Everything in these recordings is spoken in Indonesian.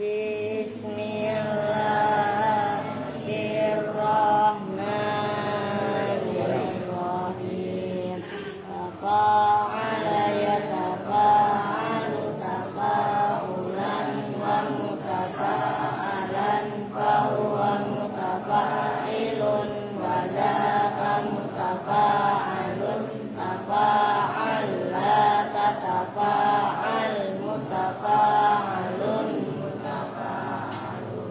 Bismillahirrahmanirrahim. Tafa'ala yatafa'alu tafa'ulan wa mutafa'alan fahuwa mutafa'ilun wa dzaka mutafa'alun tafa'al la tatafa'al mutafa'alun mutafa'alun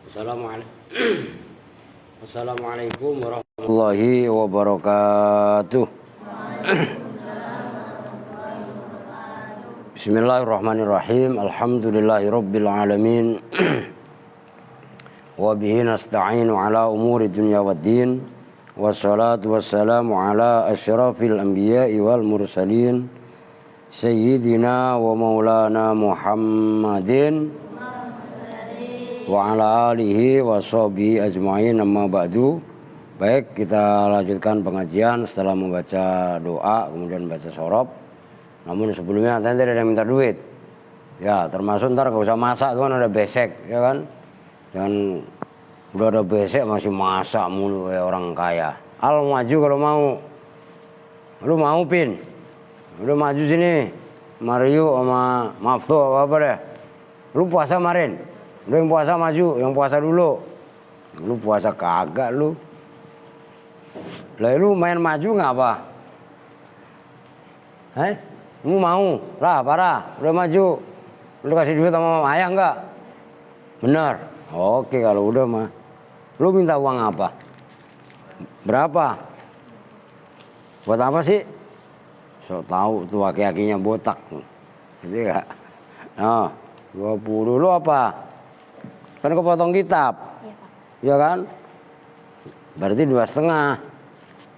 Assalamualaikum warahmatullahi wabarakatuh. Bismillahirrahmanirrahim. Alhamdulillahirabbil alamin. Wa bihi nasta'inu ala umuri dunya waddin. Wassalatu wassalamu ala asyrafil anbiya'i wal mursalin. Sayyidina wa maulana Muhammadin wa ala alihi wa sahbihi ajma'in, amma ba'du. Baik, kita lanjutkan pengajian setelah membaca doa kemudian baca sorob. Namun sebelumnya nanti ada yang minta duit. Ya, termasuk ntar gak usah masak tuh kan ada besek, ya kan. Jangan udah ada besek masih masak mulu ya orang kaya. Al maju kalau mau. Lu mau Pin? Udah maju sini. Mario sama Maftu apa deh. Lu puasa kemarin? Lu yang puasa maju, yang puasa dulu. Lu puasa kagak lu. Lah lu main maju nggak apa? Lu mau? Lah parah, udah maju. Lu kasih duit sama ayah nggak? Bener. Oke kalau udah mah. Lu minta uang apa? Berapa? Buat apa sih? So tahu tuh aki-akinya botak. Gitu ya. Nah, 20 lu apa? Kan kepotong kitab, ya kan? Berarti 2,5.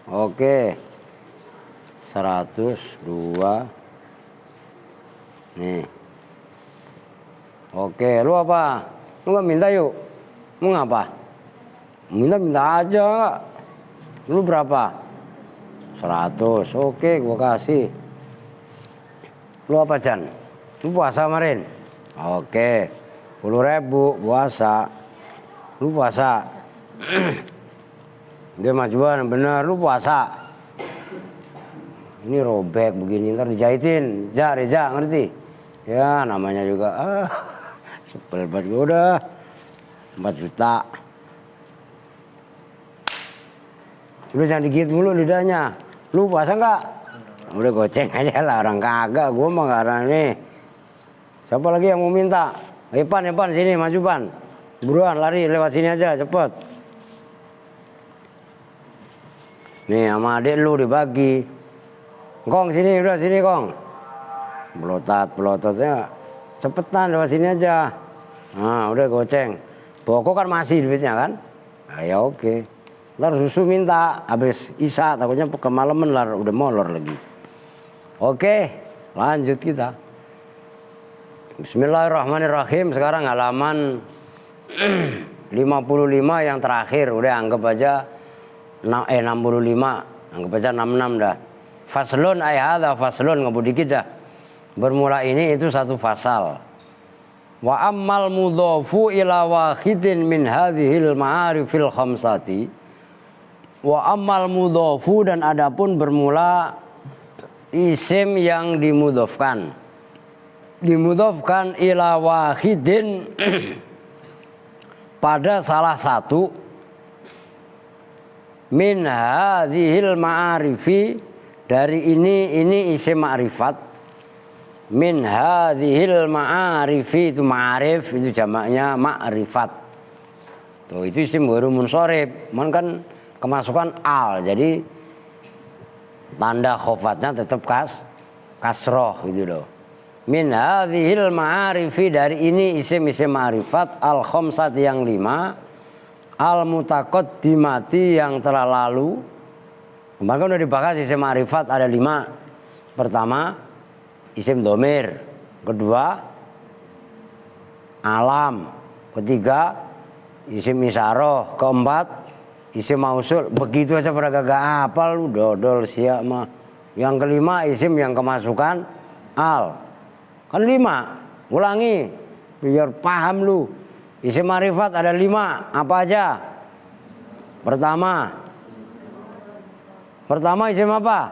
Oke, 102. Nih. Oke, lu apa? Lu nggak minta yuk? Mau ngapa? Minta aja. Lu berapa? 100. Oke, gua kasih. Lu apa Chan? Lu puasa kemarin? Oke. 10.000 puasa. Lu puasa. Dia majuan bener, lu puasa. Ini robek begini ntar dijahitin. Reza ngerti? Ya namanya juga sebel banget gue udah 4 juta. Lu jangan digigit mulu lidahnya. Lu puasa nggak? Udah goceng aja lah, orang kagak. Gue mah gak ada nih. Siapa lagi yang mau minta? Pan sini maju Pan. Buruan lari lewat sini aja cepet. Nih sama adik lu dibagi. Kong sini udah sini Kong. Pelototnya cepetan lewat sini aja. Nah udah goceng. Pokok kan masih duitnya kan? Nah, ya oke. Ntar susu minta habis isya takutnya kemalaman lah udah molor lagi. Oke lanjut kita. Bismillahirrahmanirrahim. Sekarang halaman 55 yang terakhir. Udah anggap aja 65. Anggap aja 66 dah. Faslun ayhadha faslun, ngebut dikit dah. Bermula ini itu satu fasal. Wa ammal mudhafu ila wahidin min hadhil ma'arifil khamsati. Wa ammal mudhafu, dan adapun bermula isim yang dimudhafkan. Dimudhafkan ila wahidin pada salah satu min hadhil ma'arifi, dari ini isim ma'rifat. Min hadhil ma'arifi, itu ma'arif itu jamaknya ma'rifat. Tuh itu isim baru munsharif, kan kemasukan al, jadi tanda khofatnya tetap kasroh gitu loh. Min hadhil ma'arifi, dari ini isim-isim ma'rifat al khamsat yang 5, al mutaqaddimati yang telah lalu. Kemarin kan udah dibahas isim ma'rifat ada 5. Pertama isim domir, kedua alam, ketiga isim isyarah, keempat isim mausul. Begitu aja pada gak hafal lu dodol siap mah. Yang kelima isim yang kemasukan al. Kan 5, ulangi biar paham lu. Isim ma'rifat ada 5, apa aja? Pertama isim apa?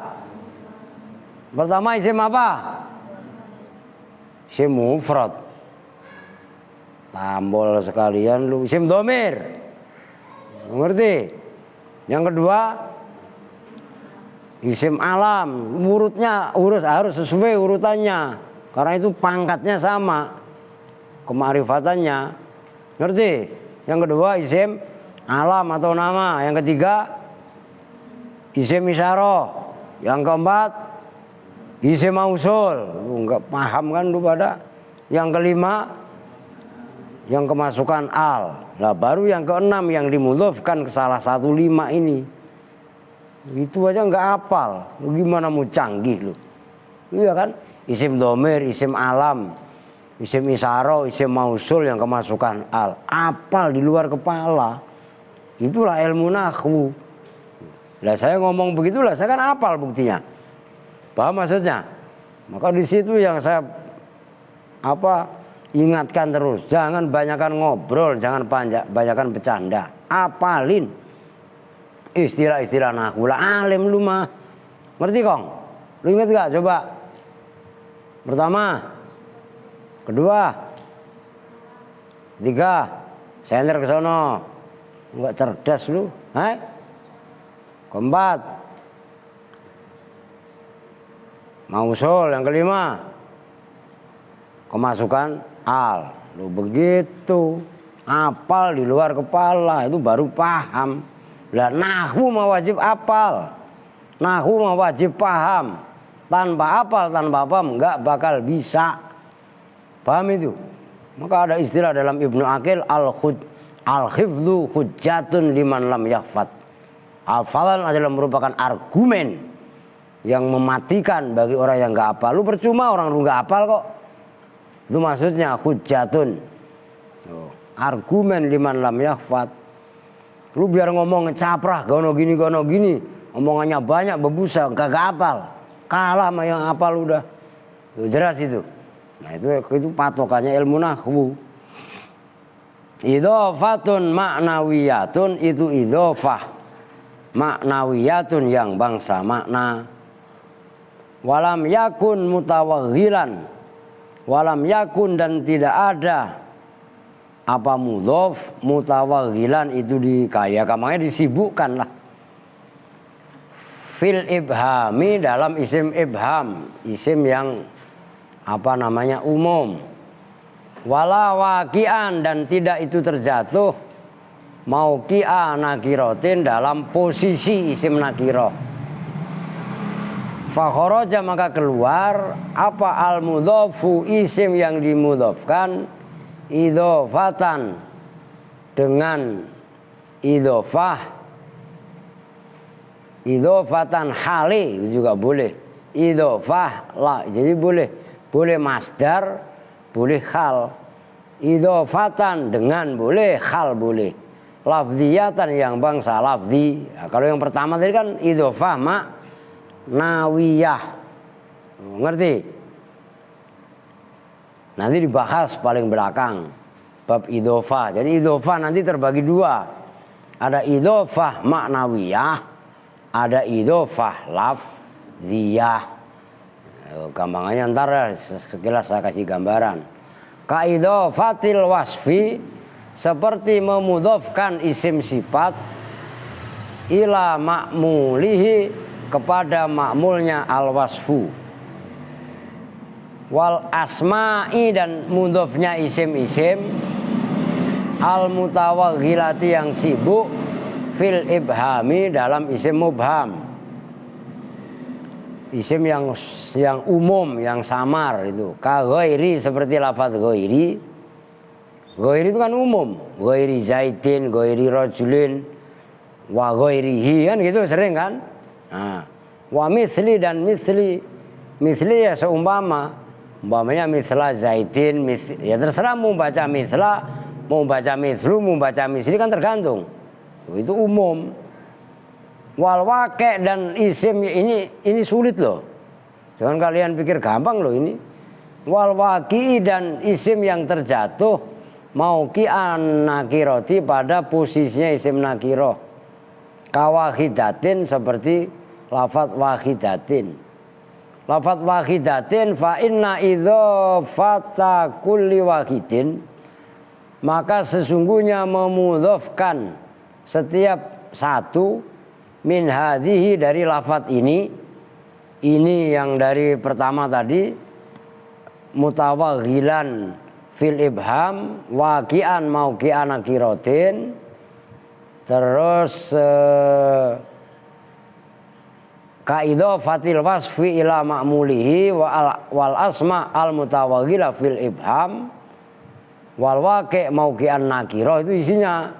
Isim mufrad. Tambol sekalian lu. Isim domir. Ngerti? Yang kedua isim alam. Harus sesuai urutannya. Karena itu pangkatnya sama, kema'rifatannya. Ngerti? Yang kedua isim alam atau nama. Yang ketiga isim isyarah. Yang keempat isim mausul. Enggak paham kan lu pada. Yang kelima yang kemasukan al. Lah baru yang keenam yang dimudhofkan ke salah satu 5 ini. Itu aja enggak hafal. Lu gimana mau canggih lu? Iya kan? Isim domir, isim alam, isim isyarah, isim mausul yang kemasukan al. Hafal di luar kepala. Itulah ilmu nahwu. Lah saya ngomong begitulah, saya kan hafal buktinya. Paham maksudnya? Maka di situ yang saya ingatkan terus, jangan banyakkan ngobrol, jangan banyakkan bercanda. Hafalin istilah-istilah nahwu. Lah alim lu mah. Ngerti kong? Lu ingat gak? Coba. Pertama, kedua, ketiga, sender ke sono. Enggak cerdas lu. Keempat, mausul. Yang kelima, kemasukan al. Lu begitu. Hafal di luar kepala itu baru paham. Lah nahwu mah wajib hafal. Nahwu mah wajib paham. Tanpa hafal, tanpa paham enggak bakal bisa. Paham itu? Maka ada istilah dalam Ibnu Aqil, al-hifdzu hujjatun liman lam yahfad. Hafalan adalah merupakan argumen yang mematikan bagi orang yang enggak hafal. Lu percuma orang lu enggak hafal kok. Itu maksudnya hujjatun. Argumen liman lam yahfad. Lu biar ngomong caprah gono gini, omongannya banyak bebusa, kagak hafal. Kalah sama yang hafal udah. Itu jelas itu. Nah itu patokannya ilmu nahwu. Idhofatun maknawiyatun, itu idhofah maknawiyatun yang bangsa makna. Walam yakun mutawaghilan. Walam yakun dan tidak ada apa mudhof mutawaghilan itu makanya disibukkan lah. Fil ibhami dalam isim ibham, isim yang umum. Wala waqi'an dan tidak itu terjatuh mauqi'a nakirotin dalam posisi isim nakiroh. Fa kharaja maka keluar apa al mudhofu isim yang dimudhofkan idhofatan dengan idhofah. Idhofatan hali juga boleh. Idhofah lah, jadi boleh masdar, boleh hal. Idhofatan dengan boleh, hal boleh. Lafdhiyatan yang bangsa lafdhi. Nah, kalau yang pertama tadi kan idhofah nawiyah. Ngerti? Nanti dibahas paling belakang bab idhofah. Jadi idhofah nanti terbagi 2. Ada idhofah maknawiyah, ada idhofah lafziyah. Gampangannya ntar sekilas saya kasih gambaran. Ka idhofatil wasfi seperti memudhofkan isim sifat ila ma'mulihi kepada ma'mulnya al wasfu. Wal asma'i dan mudhofnya isim-isim al mutawaghilati yang sibuk fil ibhami dalam isim mubham. Isim yang umum, yang samar itu. Ka ghairi seperti lafaz ghairi. Ghairi itu kan umum. Ghairi zaidin, ghairi rajulin, wa ghairihi kan gitu sering kan? Nah, wa misli dan misli. Misli ya seumpama. Umpamanya misla zaidin, ya terserah mau baca misla, mau baca mislu, mau baca misli kan tergantung. Itu umum. Wal waqi' dan isim ini sulit loh. Jangan kalian pikir gampang loh ini. Wal waqi' dan isim yang terjatuh mauqi'an nakirati pada posisinya isim nakiroh. Kawahidatin seperti lafadz wahidatin. Lafadz wahidatin fa inna idhofata kulli wahidin, maka sesungguhnya memudhofkan setiap satu min hadhihi dari lafadz ini yang dari pertama tadi mutawaghilan fil ibham waqi'an mauqi'an nakiratin. Terus kaidofatil wasfi ila ma'mulihi wal asma al mutawaghila fil ibham wal waqi' mauqi'an nakira. Itu isinya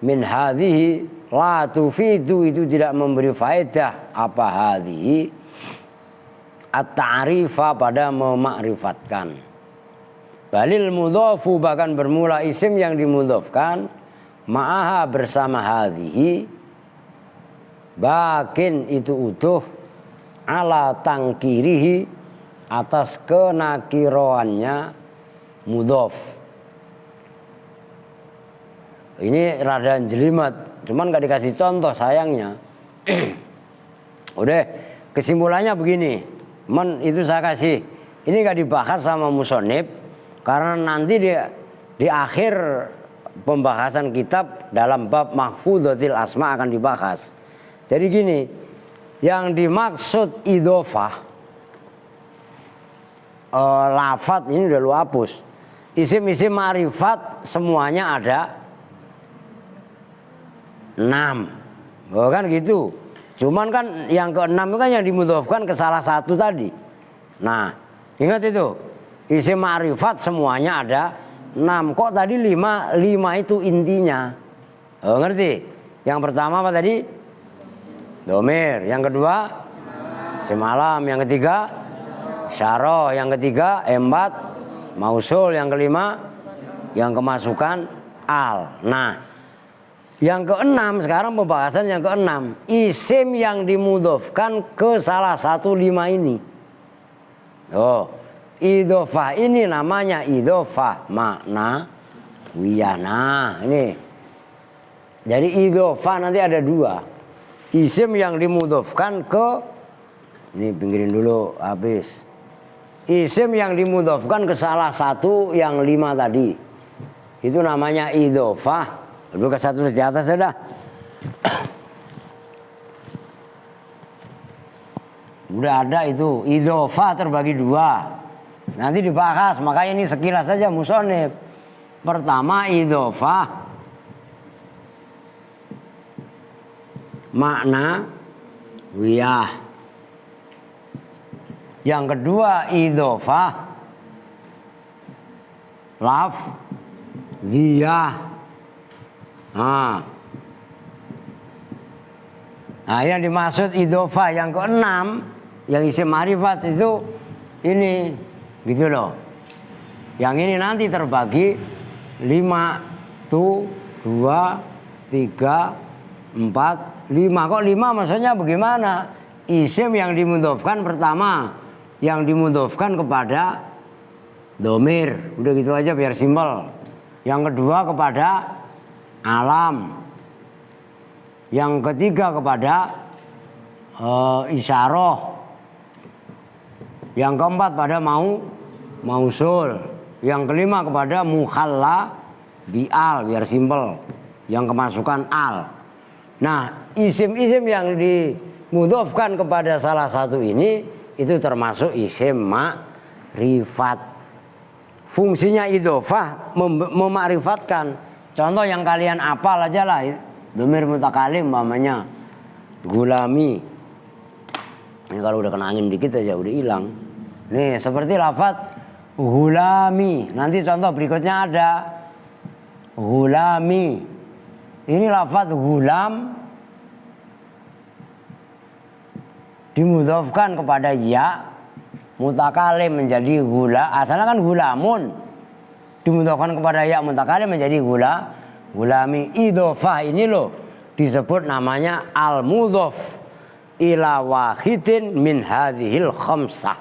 min hadhihi la tufidu, itu tidak memberi faedah apa hadhihi at-ta'rifa pada memakrifatkan. Balil mudhafu, bahkan bermula isim yang dimudhafkan ma'aha bersama hadhihi bakin itu utuh ala tangkirihi atas kenakiroannya mudhaf. Ini rada jelimet, cuman gak dikasih contoh sayangnya. Udah, kesimpulannya begini, itu saya kasih. Ini gak dibahas sama musonib karena nanti di akhir pembahasan kitab dalam bab mahfudzatil asma akan dibahas. Jadi gini, yang dimaksud idhofah lafadz ini udah lu hapus. Isim-isim ma'rifat semuanya ada 6. Oh kan gitu. Cuman kan yang ke-6 itu kan yang dimudhofkan ke salah satu tadi. Nah, ingat itu. Isim ma'rifat semuanya ada 6. Kok tadi 5? 5 itu intinya. Oh ngerti? Yang pertama apa tadi? Domir. Yang kedua? Semalam. Yang ketiga? Syarah. Yang ketiga? Embat. Mausul. Yang kelima? Yang kemasukan al. Nah, yang ke-6 sekarang pembahasan yang ke-6. Isim yang dimudhofkan ke salah satu 5 ini. Oh, idhofah ini namanya idhofah makna wiyana. Ini. Jadi idhofah nanti ada 2. Isim yang dimudhofkan ke, ini pinggirin dulu habis. Isim yang dimudhofkan ke salah satu yang 5 tadi. Itu namanya idhofah. Lebih ke satu di atas sudah. Udah ada itu. Idhofah terbagi 2. Nanti dibahas. Makanya ini sekilas saja musonib. Pertama idhofah makna wiyah. Yang kedua idhofah lafziyah. Nah, yang dimaksud idhofah yang ke-6 yang isim ma'rifat itu ini gitu loh. Yang ini nanti terbagi 5 tuh 2 3 4 5. Kok 5 maksudnya bagaimana? Isim yang dimudhofkan pertama yang dimudhofkan kepada domir. Udah gitu aja biar simpel. Yang kedua kepada alam. Yang ketiga kepada isyarah. Yang keempat pada mausul. Yang kelima kepada mukhalla bi'al biar simpel. Yang kemasukan al. Nah, isim-isim yang dimudhofkan kepada salah satu ini itu termasuk isim ma'rifat. Fungsinya idhofah memakrifatkan. Contoh yang kalian apal aja lah, domir mutakalim umpamanya gulami. Ini kalau udah kena angin dikit aja udah hilang. Nih seperti lafadz gulami. Nanti contoh berikutnya ada gulami. Ini lafadz gulam dimudhofkan kepada ya mutakalim menjadi gula. Asalnya kan gulamun. Dimudhofkan kepada ya mutakalim menjadi gulami. Idhofah ini loh disebut namanya al-mudhof ila wahidin min hadhil khamsah.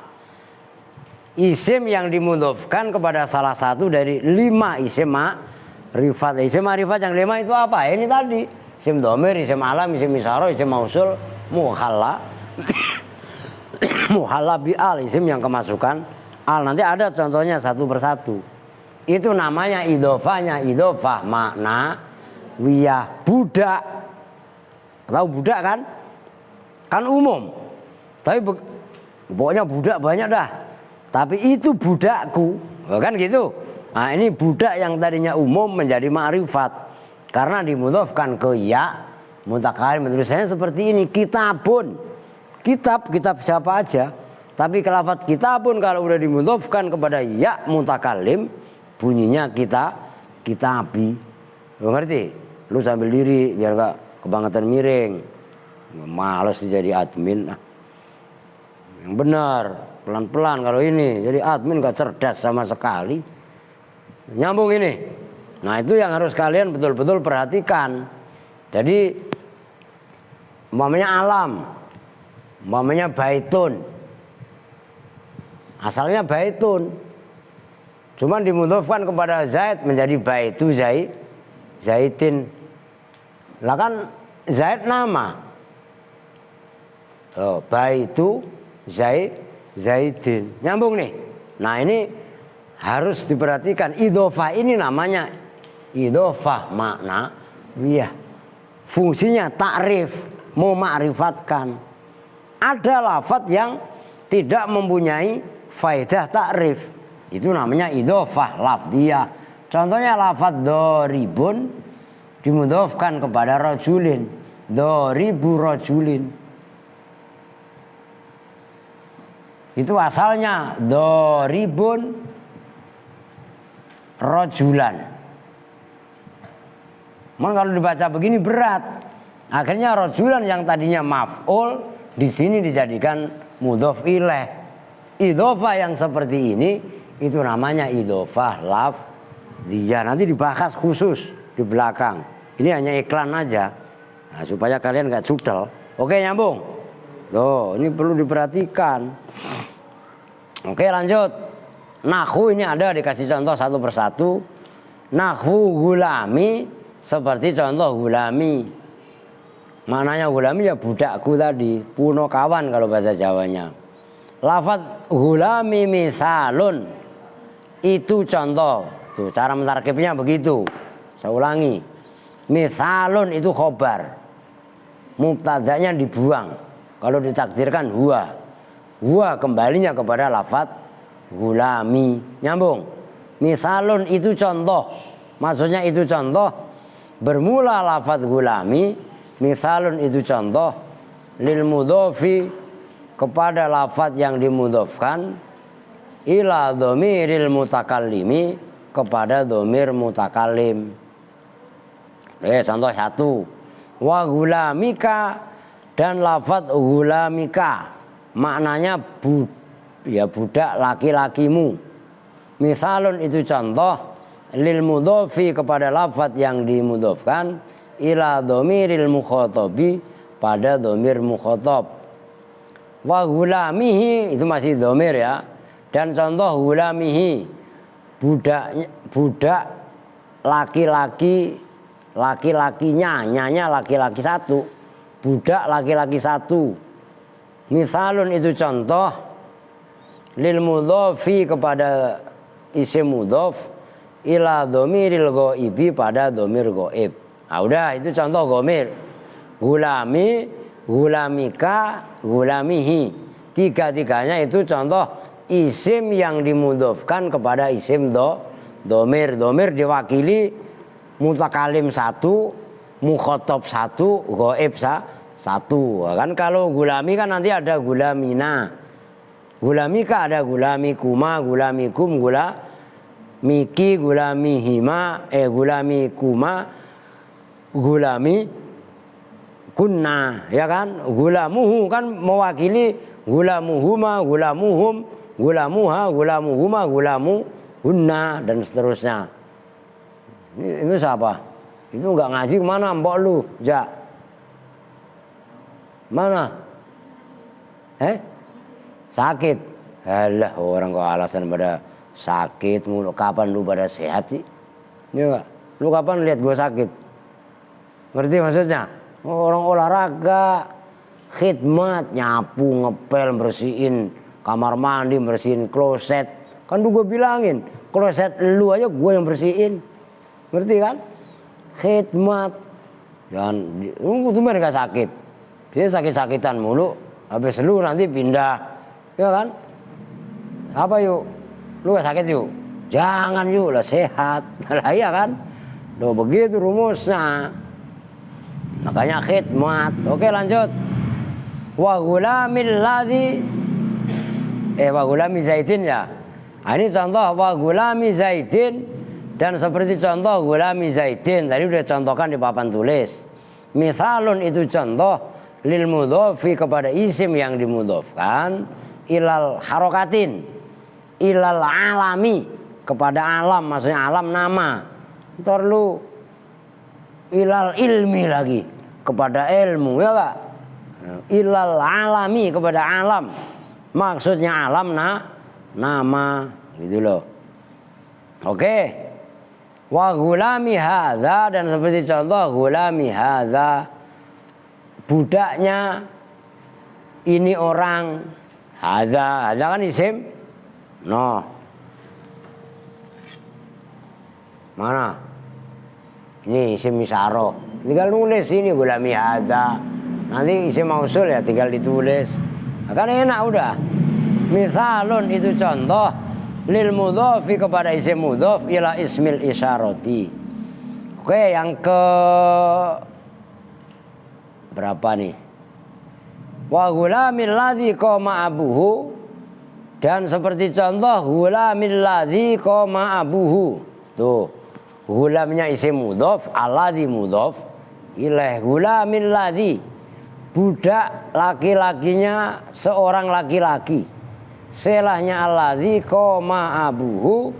Isim yang dimudhofkan kepada salah satu dari 5 isim ma'rifat. Isim ma'rifat yang 5 itu apa? Ini tadi isim domir, isim alam, isim isyarah, isim mausul, mukhalla mukhalla bi'al, isim yang kemasukan al. Nanti ada contohnya satu persatu. Itu namanya idhofahnya idhofah makna wiyah. Budak, tahu budak kan? Kan umum. Tapi pokoknya budak banyak dah. Tapi itu budakku. Kan gitu. Nah, ini budak yang tadinya umum menjadi ma'rifat karena dimudhofkan ke ya mutakalim. Menurut saya seperti ini. Kitabun, kitab siapa aja, tapi lafaz kitabun kalau udah dimudhofkan kepada ya mutakalim bunyinya kitabi. Lu ngerti? Lu sambil diri biar gak kebangetan miring. Males jadi admin. Yang benar, pelan-pelan kalau ini. Jadi admin gak cerdas sama sekali. Nyambung ini. Nah itu yang harus kalian betul-betul perhatikan. Jadi umpamanya alam, umpamanya baitun, asalnya baitun, cuman dimudhofkan kepada Zaid menjadi baitu Zaidin. Lah kan Zaid nama, baitu Zaidin. Nyambung nih. Nah ini harus diperhatikan. Idhofah ini namanya idhofah makna wiyah. Fungsinya takrif, memakrifatkan. Ada lafaz yang tidak mempunyai faedah takrif. Itu namanya idhofah lafdiyah. Contohnya lafaz doribun dimudhofkan kepada rajulin. Doribu rajulin. Itu asalnya doribun rajulan. Kalau dibaca begini berat. Akhirnya rajulan yang tadinya maf'ul di sini dijadikan mudhof ilaih. Idhofah yang seperti ini itu namanya idhofah lafdhiyah. Nanti dibahas khusus di belakang. Ini hanya iklan aja. Nah, supaya kalian gak cudel. Oke, nyambung. Tuh, ini perlu diperhatikan. Oke, lanjut. Nahwu ini ada dikasih contoh satu persatu. Nahwu gulami seperti contoh gulami. Maknanya gulami ya budakku tadi, puno kawan kalau bahasa Jawanya. Lafaz gulami misalun itu contoh. Tuh cara mentarkibnya begitu. Saya ulangi. Misalun itu khobar. Mubtadanya dibuang. Kalau ditakdirkan huwa. Huwa kembalinya kepada lafaz gulami. Nyambung. Misalun itu contoh. Maksudnya itu contoh. Bermula lafaz gulami. Misalun itu contoh. Lil mudhofi kepada lafaz yang dimudhofkan. Ila dhamiril mutakallimi kepada dhamir mutakallim. Contoh satu. Wa gulamika dan lafaz gulamika maknanya budak laki-lakimu. Misalun itu contoh lil mudhofi kepada lafaz yang dimudhofkan ila dhamiril mukhatabi pada dhamir mukhatab. Wa gulamihi itu masih dhamir ya. Dan contoh gulamihi budak laki-laki, laki-lakinya, nyanya laki-laki satu, budak laki-laki satu. Misalun itu contoh lil mudhofi kepada isim mudhof ila dhamiril ghaibi pada dhamir ghaib. Nah, udah itu contoh dhamir. Gulami, gulamika, gulamihi. Tiga-tiganya itu contoh isim yang dimudhofkan kepada isim dhamir. Dhamir diwakili mutakalim satu, mukhatab satu, ghaib satu. Kan kalau gulami kan nanti ada gulamina. Gulamika ada gulamikuma, gulamikum, gulamiki, gulamihima, gulamikuma, gulami kunna, ya kan? Gulamuhu kan mewakili gulamuhuma, gulamuhum, gulamuha, gulamuhuma, gulamuhunna dan seterusnya. Ini siapa? Itu enggak ngaji kemana mbok lu? Ja. Mana? Sakit. Alah orang kok alasan pada sakit mulu. Kapan lu pada sehat sih? Iya enggak? Lu kapan lihat gua sakit? Ngerti maksudnya? Orang olahraga, khidmat, nyapu, ngepel, bersihin kamar mandi, bersihin kloset. Kan lu gua bilangin, kloset lu aja gua yang bersihin. Ngerti kan? Khidmat. Jangan lu mereka sakit. Dia sakit-sakitan mulu. Habis lu nanti pindah. Ya kan? Apa yuk? Lu gak sakit yuk? Jangan yuk lah, sehat. Lah iya kan? Tuh begitu rumusnya. Makanya khidmat. Oke lanjut. Wa gulamil ladzi wa gulami Zaidin ya. Nah, ini contoh wa gulami Zaidin dan seperti contoh gulami Zaidin tadi udah contohkan di papan tulis. Misalun itu contoh lil mudhofi kepada isim yang dimudhofkan ilal harokatin ilal alami kepada alam, maksudnya alam nama. Ntar lu ilal ilmi lagi kepada ilmu ya Kak. Ilal alami kepada alam, maksudnya alam nama gitu loh. Oke. Wa gulami hadza dan seperti contoh gulami hadza budaknya ini orang. Hadza kan isim. No. Mana? Ini isim isyarah. Tinggal nulis ini gulami hadza. Nanti isim mausul ya tinggal ditulis. Kan enak udah. Misalun itu contoh lil mudhofi kepada isim mudhof ila ismil isyarati. Oke, yang ke berapa nih? Wa gulamil ladzi qama abuhu dan seperti contoh gulamil ladzi qama abuhu. Tuh, gulamnya isim mudhof, alladzi mudhof ilaih gulamil ladzi. Budak laki-lakinya seorang laki-laki. Selahnya alladzi qama abuhu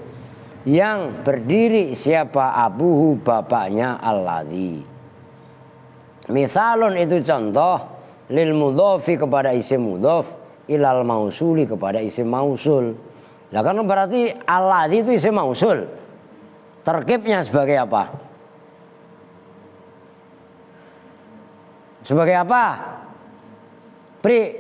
yang berdiri siapa abuhu bapaknya alladzi. Misalun itu contoh lil mudhofi kepada isim mudhof ilal mausuli kepada isim mausul. Nah kan berarti alladzi itu isim mausul. Terkibnya sebagai apa? Sebagai apa? Pri.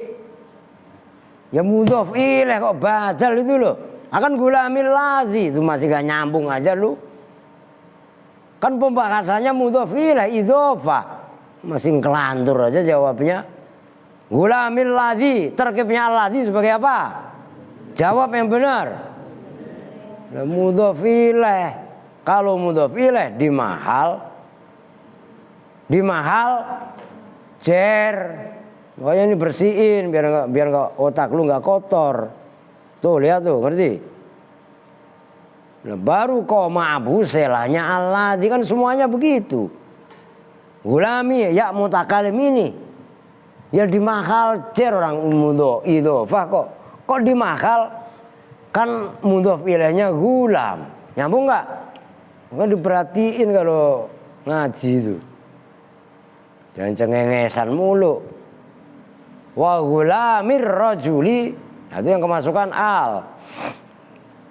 Ya mudhof ilaih kok badal itu loh. Akan gulamil ladzi itu masih gak nyambung aja lu. Kan pembahasannya mudhof ilaih idzofah. Masih kelantur aja jawabnya. Gulamil ladzi, terkibnya ladzi sebagai apa? Jawab yang benar. Nah, mudhof ilaih. Kalau mudhof ilaih di mahal jer. Makanya ini bersihin biar nggak otak lu nggak kotor. Tuh lihat tuh, ngerti? Nah, baru koma abu selahnya alladzi kan semuanya begitu. Gulami ya mutakalim ini ya di mahal jer orang mudhof idzofah kok di mahal kan mudhof ilaihnya gulam. Nyambung nggak? Kan diperhatiin kalau ngaji itu. Jangan cengengesan mulu. Wa gulamir rajuli, itu yang kemasukan al.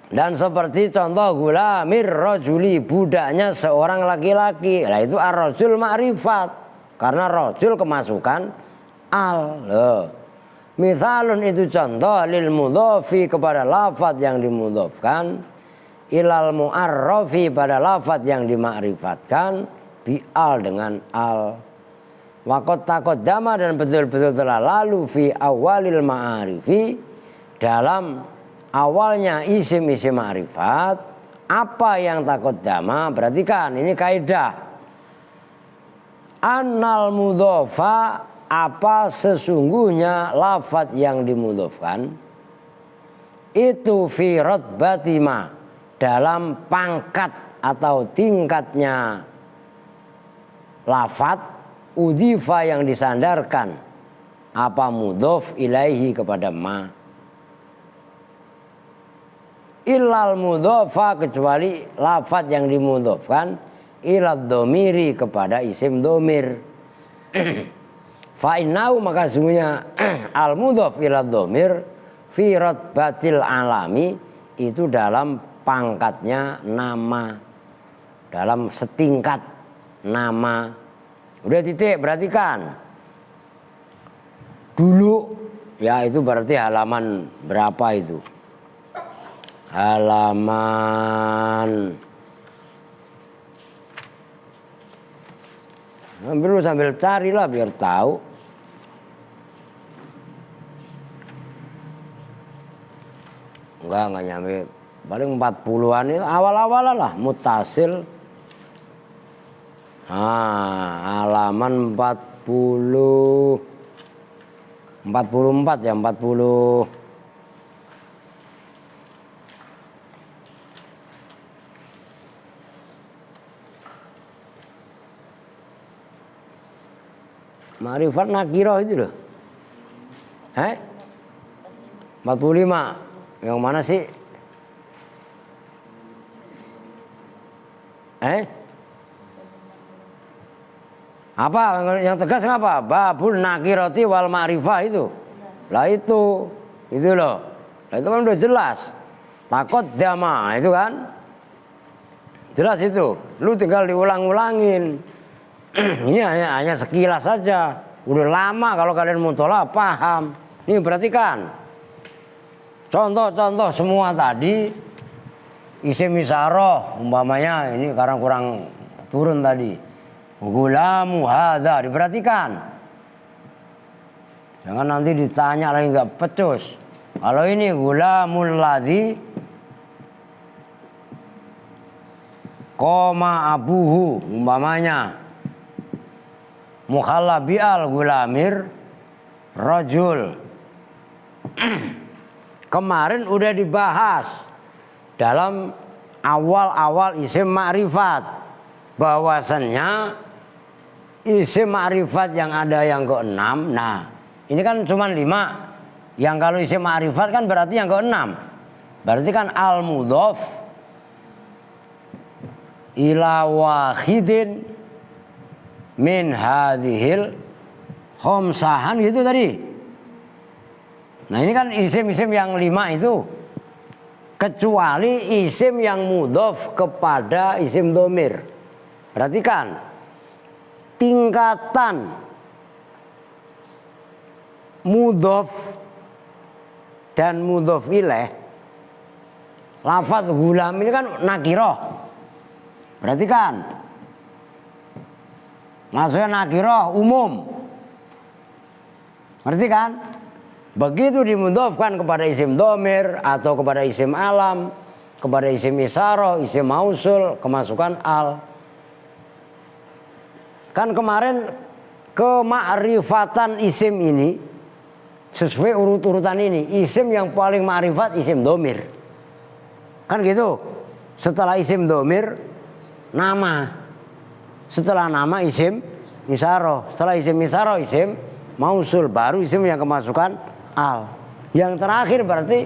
Dan seperti contoh gulamir rajuli, budaknya seorang laki-laki. Nah itu ar-rajul ma'rifat. Karena rajul kemasukan al. Loh. Misalun itu contoh lil mudhofi kepada lafaz yang dimudhofkan ilal mu'arrafi pada lafaz yang dimakrifatkan bi al dengan al. Waqad taqaddama dan betul-betul telah lalu fi awalil ma'arifi dalam awalnya isim-isim ma'rifat apa yang taqaddama. Perhatikan ini kaidah. Annal mudhofa apa sesungguhnya lafaz yang dimudhofkan itu fi rotbatima dalam pangkat atau tingkatnya lafaz udhifa yang disandarkan apa mudhof ilaihi kepada ma ilal mudhofa kecuali lafaz yang dimudhofkan ilad domiri kepada isim domir. Fa innahu maka sungguhnya al mudhof ilad domir fi rotbatil alami itu dalam pangkatnya nama, dalam setingkat nama. Udah titik, perhatikan. Dulu, ya itu berarti halaman berapa itu? Halaman. Sambil carilah biar tahu. Enggak nyampe paling 40-an itu awal-awalan lah muttasil. Halaman 44 ya 40. Ma'rifat nakirah itu loh. 45. Yang mana sih? Apa yang tegas apa? Babul nakirati wal ma'rifah itu. Lah itu loh. Lah itu kan udah jelas. Takut dama itu kan. Jelas itu. Lu tinggal diulang-ulangin. Ini hanya sekilas saja. Udah lama kalau kalian mutola'ah paham. Ini perhatikan. Contoh-contoh semua tadi isim isyarah umpamanya ini karena kurang turun tadi. Gulamu hadza diperhatikan. Jangan nanti ditanya lagi enggak pecus. Kalau ini gulamul ladzi koma abuhu umpamanya mukhalla bi'al gulamir rajul. Kemarin udah dibahas dalam awal-awal isim ma'rifat bahwasannya isim ma'rifat yang ada yang ke-6. Nah, ini kan cuma 5. Yang kalau isim ma'rifat kan berarti yang ke-6. Berarti kan al-mudhaf ila wahidin min hadhil khamsahan gitu tadi. Nah ini kan isim-isim yang 5 itu. Kecuali isim yang mudhaf kepada isim dhamir. Perhatikan. Tingkatan mudhaf dan mudhaf ilaih. Lafaz gulam ini kan nakirah. Perhatikan. Maksudnya nakirah umum. Ngerti kan? Begitu dimudhafkan kepada isim dhamir atau kepada isim alam, kepada isim isyarah, isim mausul, kemasukan al. Kan kemarin kemakrifatan isim ini sesuai urut-urutan ini. Isim yang paling ma'rifat isim dhamir. Kan gitu. Setelah isim dhamir nama. Setelah nama isim isyarah. Setelah isim isyarah isim mausul, baru isim yang kemasukan al. Yang terakhir berarti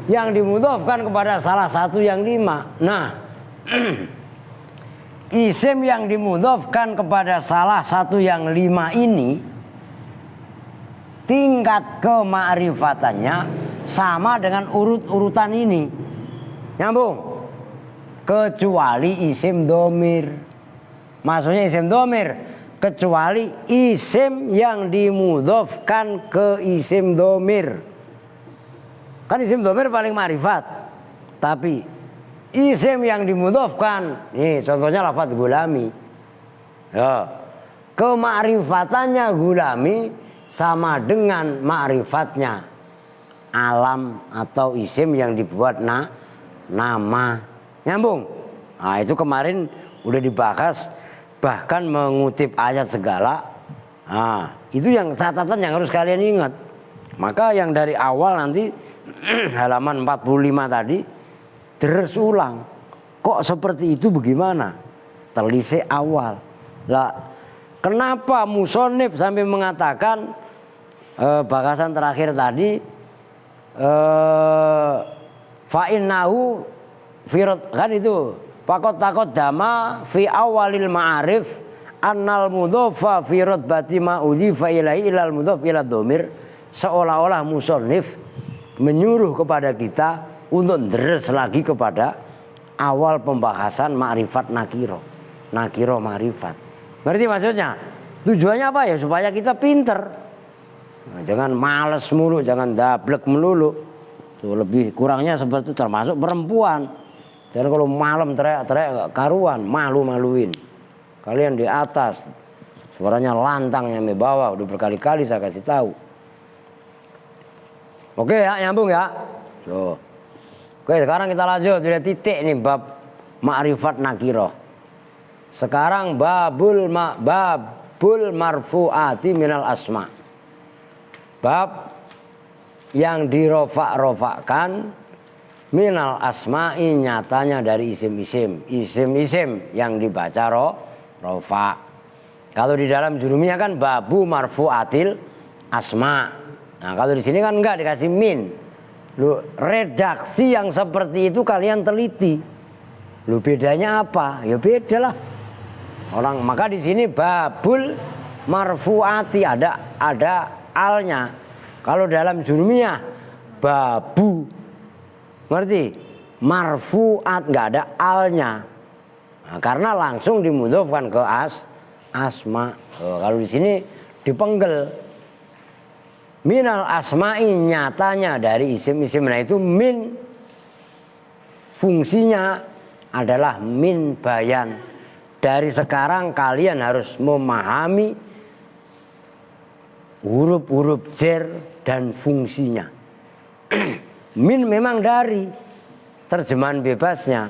yang dimudhafkan kepada salah satu yang 5. Nah, isim yang dimudhafkan kepada salah satu yang 5 ini tingkat kema'rifatannya sama dengan urut-urutan ini. Nyambung? Kecuali isim dhamir. Maksudnya isim dhamir kecuali isim yang dimudhafkan ke isim dhamir. Kan isim dhamir paling ma'rifat. Tapi isim yang dimudhafkan, nih contohnya lafaz gulami. Ya. Kema'rifatannya gulami sama dengan ma'rifatnya alam atau isim yang dibuat nama. Nyambung? Nah, itu kemarin udah dibahas. Bahkan mengutip ayat segala. Nah, itu yang catatan yang harus kalian ingat. Maka yang dari awal nanti halaman 45 tadi terus ulang. Kok seperti itu bagaimana? Telisik awal. Lah, kenapa musonif sampai mengatakan bahasan terakhir tadi fa'innahu firot kan itu. Pakot takot dama fi awalil ma'arif annal mudhofa fi rutbati ma udhifa ilai ilal mudhof ila dhamir. Seolah-olah musannif menyuruh kepada kita untuk deres lagi kepada awal pembahasan ma'rifat nakiro. Nakiro ma'rifat. Berarti maksudnya tujuannya apa ya? Supaya kita pinter. Nah, jangan males mulu, jangan dablek melulu. Tuh lebih kurangnya seperti termasuk perempuan. Dan kalau malam teriak-teriak gak karuan, malu-maluin. Kalian di atas, suaranya lantang yang di bawah, udah berkali-kali saya kasih tahu. Oke ya, nyambung ya. Tuh. Oke, sekarang kita lanjut, sudah titik nih bab ma'rifat nakiroh. Sekarang babul marfu'ati minal asma. Bab yang dirofak-rofakkan minal asma'i, nyatanya dari isim-isim. Isim-isim yang dibaca rofa. Kalau di dalam jurumiyah kan babu marfu'atil asma. Nah kalau di sini kan enggak, dikasih min. Lu redaksi yang seperti itu kalian teliti. Lu bedanya apa? Ya beda lah. Orang maka di sini babul marfu'ati ada alnya. Kalau dalam jurumiyah babu, ngerti? Marfu'at nggak ada alnya. Nah, karena langsung dimudhofkan ke asma. Kalau di sini dipenggel. Minal asma'i, nyatanya dari isim-isim. Nah itu min, fungsinya adalah min bayan. Dari sekarang kalian harus memahami huruf-huruf jar dan fungsinya. Min memang dari terjemahan bebasnya.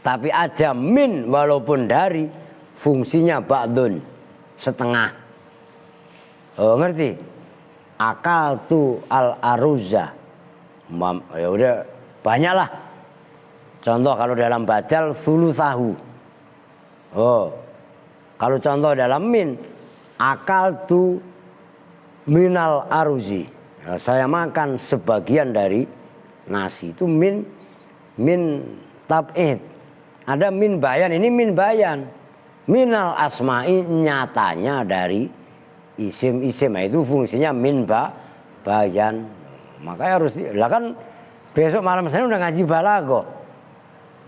Tapi ada min walaupun dari, fungsinya ba'dun, setengah. Oh ngerti? Akal tu al aruza, ya udah banyak lah. Contoh kalau dalam badal sulusahu. Oh, kalau contoh dalam min, akal tu minal aruzi. Ya, saya makan sebagian dari nasi. Itu min tab'id. Ada min bayan, ini min bayan. Minal asma'i, nyatanya dari isim-isim. Itu fungsinya min bayan. Makanya harus lah kan besok malam saya udah ngaji balaghah.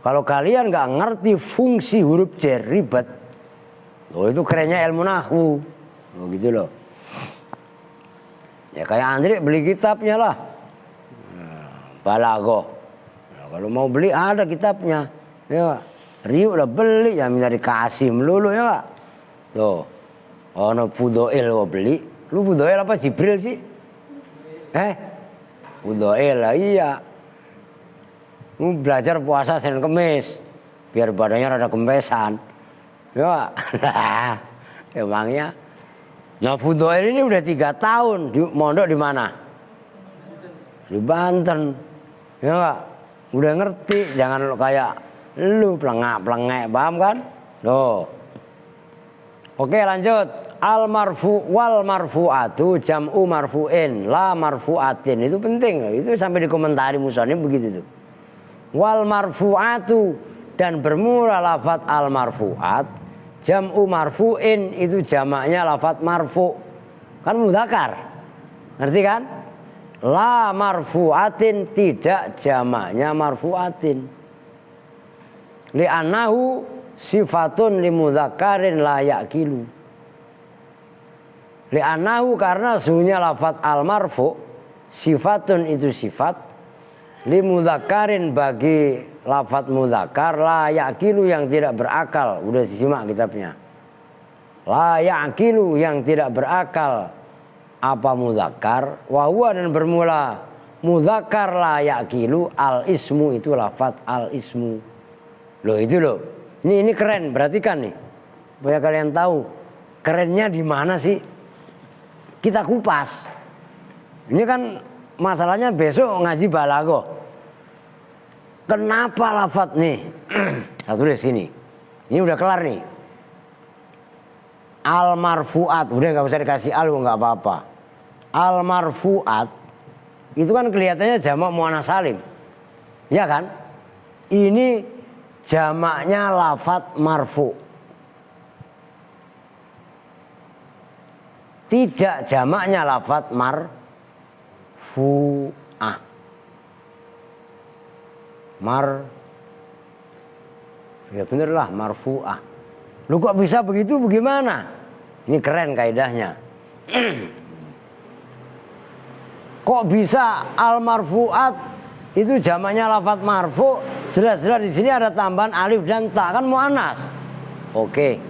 Kalau kalian nggak ngerti fungsi huruf jar, ribet. Oh itu kerennya ilmu nahwu. Oh gitu loh. Ya kayak Andri beli kitabnya lah. Balaghah. Nah, kalau mau beli ada kitabnya. Ya, Rio udah beli ya minta dikasih melulu ya. Tuh. Ono Fudoil lo beli. Lu Fudoil apa Jibril sih? Fudoil lah iya. Lu belajar puasa Senin Kemis biar badannya rada kempesan. Ya, emangnya. Nah Fudoil ini udah 3 tahun mondok di mana? Di Banten. Ya Pak, udah ngerti. Jangan lu kayak lu pelengak-pelengek, paham kan? Loh. Oke lanjut. Al marfu wal marfu'atu jam'u marfu'in la marfu'atin. Itu penting. Itu sampai dikomentari musannif begitu tuh. Wal marfu'atu, dan bermula lafaz al marfu'at, jam'u marfu'in, itu jamaknya lafaz marfu'. Kan mudzakkar. Ngerti kan? La marfu'atin, tidak jamaknya marfu'atin. Li'annahu sifatun limudzakkarin la yaqilu. Li'annahu, karena sesungguhnya lafaz al-marfu' sifatun, itu sifat, limudzakkarin, bagi lafaz mudzakkar, la yaqilu, yang tidak berakal. Udah disimak kitabnya. La yaqilu, yang tidak berakal. Apa mudzakkar? Wa huwa, dan bermula mudzakkar la yaqilu, al-ismu, itu lafaz al-ismu. Loh itu loh. Ini keren, perhatikan nih. Supaya kalian tahu kerennya di mana sih? Kita kupas. Ini kan masalahnya besok ngaji balaghah. Kenapa lafaz nih? Saya tulis sini. Ini udah kelar nih. Al marfu'at, udah nggak usah dikasih al, nggak apa-apa. Al marfu'at itu kan kelihatannya jamak muannats salim. Ya kan? Ini jamaknya lafaz marfu'. Tidak jamaknya lafaz marfu'ah. Ya bener lah, marfu'ah. Lu kok bisa begitu, bagaimana? Ini keren kaidahnya. Kok bisa al marfu'at itu jamaknya lafaz marfu'? Jelas-jelas di sini ada tambahan alif dan ta, kan muannats. Oke.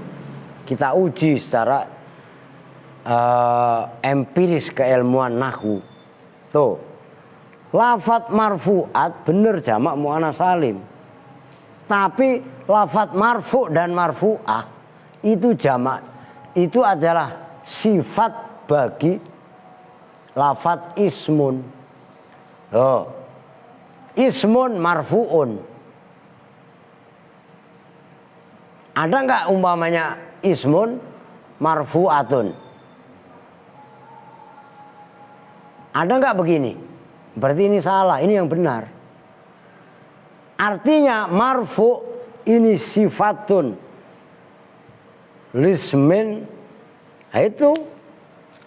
Kita uji secara empiris keilmuan nahwu. Tuh. Lafat marfu'at bener jamak muannats salim. Tapi lafat marfu dan marfu'ah itu jamak, itu adalah sifat bagi lafat ismun. Oh, ismun marfu'un. Ada nggak umpamanya ismun marfu'atun? Ada nggak begini? Berarti ini salah, ini yang benar. Artinya marfu ini sifatun lismin, itu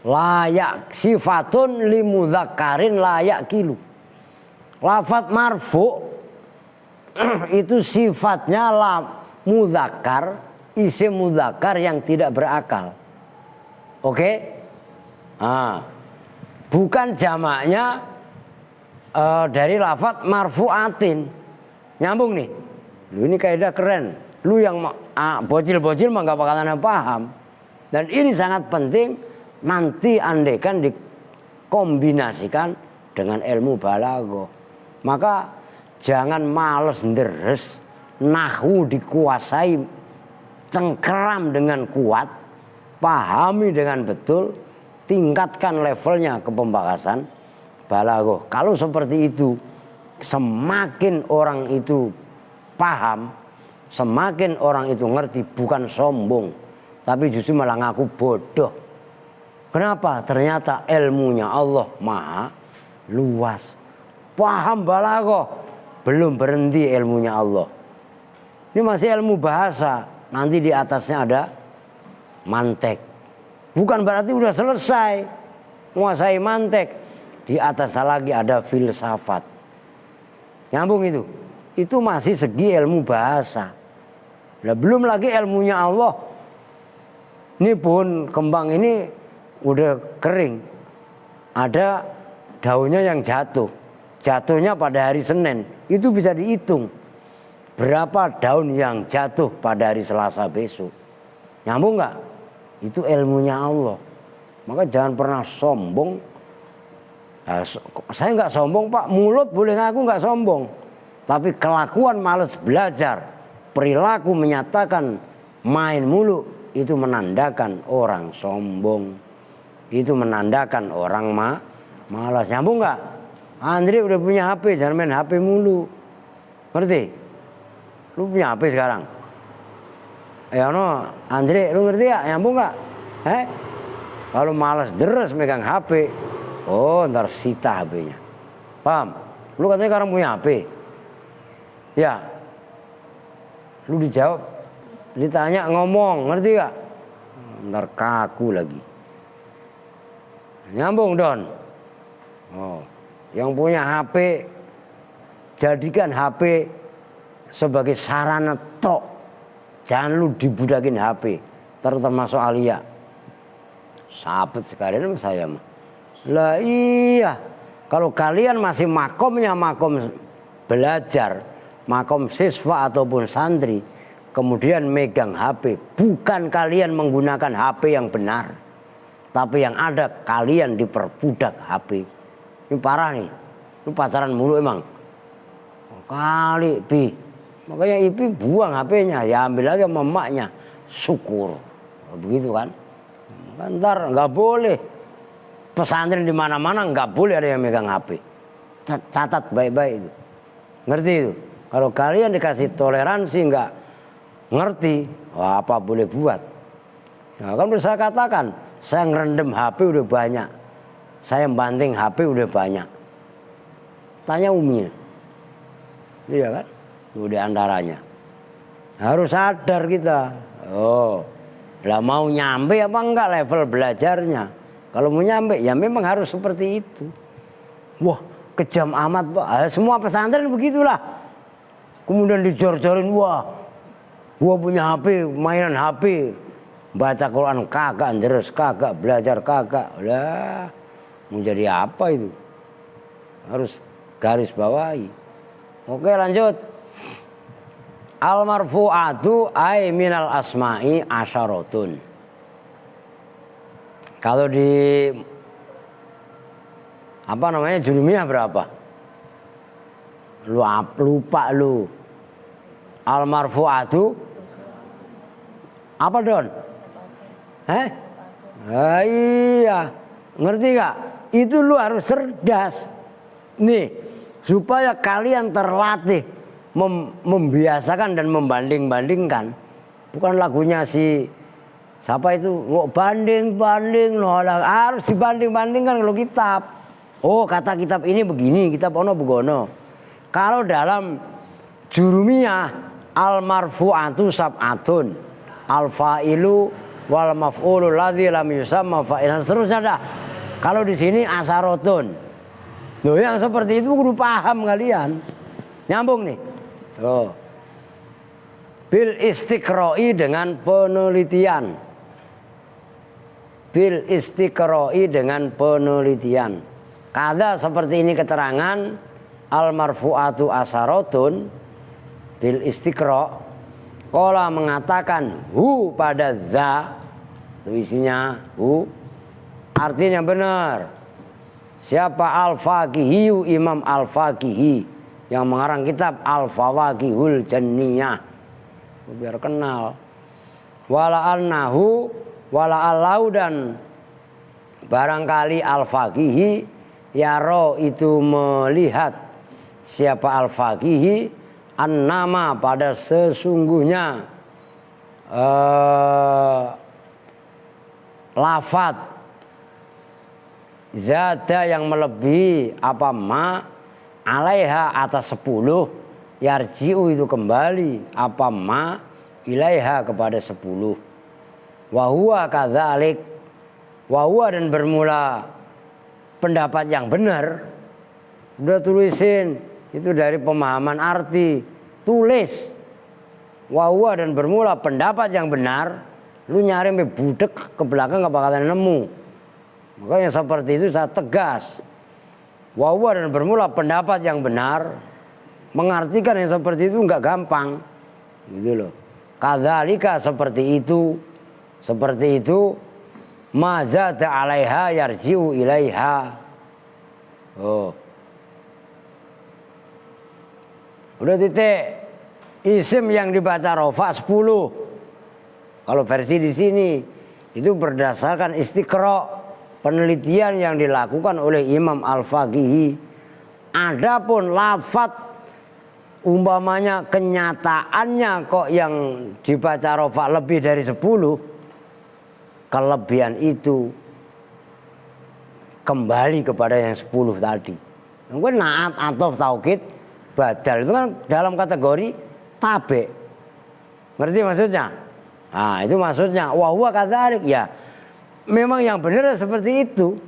layak, sifatun limudzakarin layak kilu. Lafat marfu itu sifatnya mudzakar, isim mudzakar yang tidak berakal. Oke? Nah, bukan jamaknya dari lafat marfu'atin. Nyambung nih. Lu ini kaidah keren. Lu yang bocil-bocil mah gak bakalan paham. Dan ini sangat penting nanti andaikan dikombinasikan dengan ilmu balaghah. Maka jangan males nderes, nahwu dikuasai cengkeram dengan kuat, pahami dengan betul, tingkatkan levelnya ke pembahasan balaghah. Kalau seperti itu, semakin orang itu paham, semakin orang itu ngerti, bukan sombong, tapi justru malah ngaku bodoh. Kenapa? Ternyata ilmunya Allah maha luas. Paham balaghah, belum berhenti ilmunya Allah. Ini masih ilmu bahasa, nanti di atasnya ada mantek. Bukan berarti udah selesai menguasai mantek. Di atasnya lagi ada filsafat. Nyambung itu. Itu masih segi ilmu bahasa. Nah, belum lagi ilmunya Allah. Ini pohon kembang ini udah kering. Ada daunnya yang jatuh. Jatuhnya pada hari Senin. Itu bisa dihitung. Berapa daun yang jatuh pada hari Selasa besok. Nyambung nggak? Itu ilmunya Allah. Maka jangan pernah sombong. Nah, saya nggak sombong Pak, mulut boleh ngaku nggak sombong, tapi kelakuan males belajar, perilaku menyatakan main mulu, itu menandakan orang sombong, itu menandakan orang malas. Nyambung nggak? Andre udah punya HP, jangan main HP mulu, ngerti? Lu punya HP sekarang? Ya no, Andre, lu ngerti ya? Nyambung nggak? Kalau malas deres megang HP. Oh, ntar sita HP-nya. Paham? Lu katanya sekarang punya HP. Ya. Lu dijawab, ditanya ngomong, ngerti gak? Ntar kaku lagi. Nyambung Don. Oh, yang punya HP, jadikan HP sebagai sarana tok. Jangan lu dibudakin HP. Termasuk Alia. Sabet sekalian sama saya mah. Lah iya, kalau kalian masih makomnya makom belajar, makom siswa ataupun santri, kemudian megang HP, bukan kalian menggunakan HP yang benar, tapi yang ada kalian diperbudak HP. Ini parah nih, lu pacaran mulu emang. Kali Pi, makanya Ipi buang HP-nya, ya ambil lagi sama emaknya, syukur, begitu kan? Ntar nggak boleh. Pesantren di mana-mana nggak boleh ada yang megang HP. Catat baik-baik itu. Ngerti itu? Kalau kalian dikasih toleransi nggak ngerti, apa boleh buat. Nah, kan bisa saya katakan, saya ngerendam HP udah banyak. Saya banting HP udah banyak. Tanya Umi. Iya kan? Itu di antaranya. Harus sadar kita. Oh, lah mau nyampe apa enggak level belajarnya? Kalau mau nyampe ya memang harus seperti itu. Wah, kejam amat Pak. Semua pesantren begitulah. Kemudian dijor-jorin, wah, gua punya HP, mainan HP, baca Quran kagak, deres kagak, belajar kagak. Lah, mau jadi apa itu? Harus garis bawahi. Oke, lanjut. Al marfu'atu ay minal asma'i asyaratun. Kalau di apa namanya jurumiyah berapa? lupa lu. Al marfu'atu apa Don? Iya, ngerti gak? Itu lu harus cerdas. Nih, supaya kalian terlatih membiasakan dan membanding-bandingkan. Bukan lagunya si siapa itu? Banding-banding, harus dibanding-bandingkan kalau kitab. Oh, kata kitab ini begini, kitab ono begono. Kalau dalam jurumiyah al marfu'atu sab'atun, al fa'ilu wal maf'ulu ladzi lam yusamma fa'ilan, seterusnya dah. Kalau di sini asarotun. Loh, yang seperti itu kudu paham kalian. Nyambung nih. Oh. Bil istiqra'i dengan penelitian. Bil istiqra'i dengan penelitian. Kada seperti ini keterangan al marfu'atu asarotun bil istiqra'. Qala mengatakan hu pada za, itu isinya hu, artinya benar. Siapa al-faqihiyu, Imam al-faqihi yang mengarang kitab al-fawaqihul janniyah, biar kenal. Wala annahu wala allau, dan barangkali al-faqihi yaro itu melihat siapa al-faqihi an-nama pada sesungguhnya lafad zada yang melebihi apa ma alaiha atas 10, yarji'u itu kembali apa ma ilaiha kepada 10. Wahuwa kadzalik, wahuwa dan bermula pendapat yang benar. Udah tulisin itu dari pemahaman arti, tulis. Wahuwa dan bermula pendapat yang benar. Lu nyari sampai budek ke belakang gak bakalan nemu. Makanya seperti itu saya tegas. Wahuwa dan bermula pendapat yang benar. Mengartikan yang seperti itu nggak gampang, gitu loh. Kadzalika seperti itu, seperti itu. Mazada alaiha yarji'u ilaiha. Oh, udah titik. Isim yang dibaca rofa 10. Kalau versi di sini itu berdasarkan istiqra', penelitian yang dilakukan oleh Imam Al-Faqihi. Adapun lafat umpamanya kenyataannya kok yang dibaca rofa lebih dari 10, kelebihan itu kembali kepada yang 10 tadi. Mungkin naat atau taukid badal itu kan dalam kategori tabe. Ngerti maksudnya? Nah, itu maksudnya wahuwa kadzalik, ya. Memang yang benar seperti itu.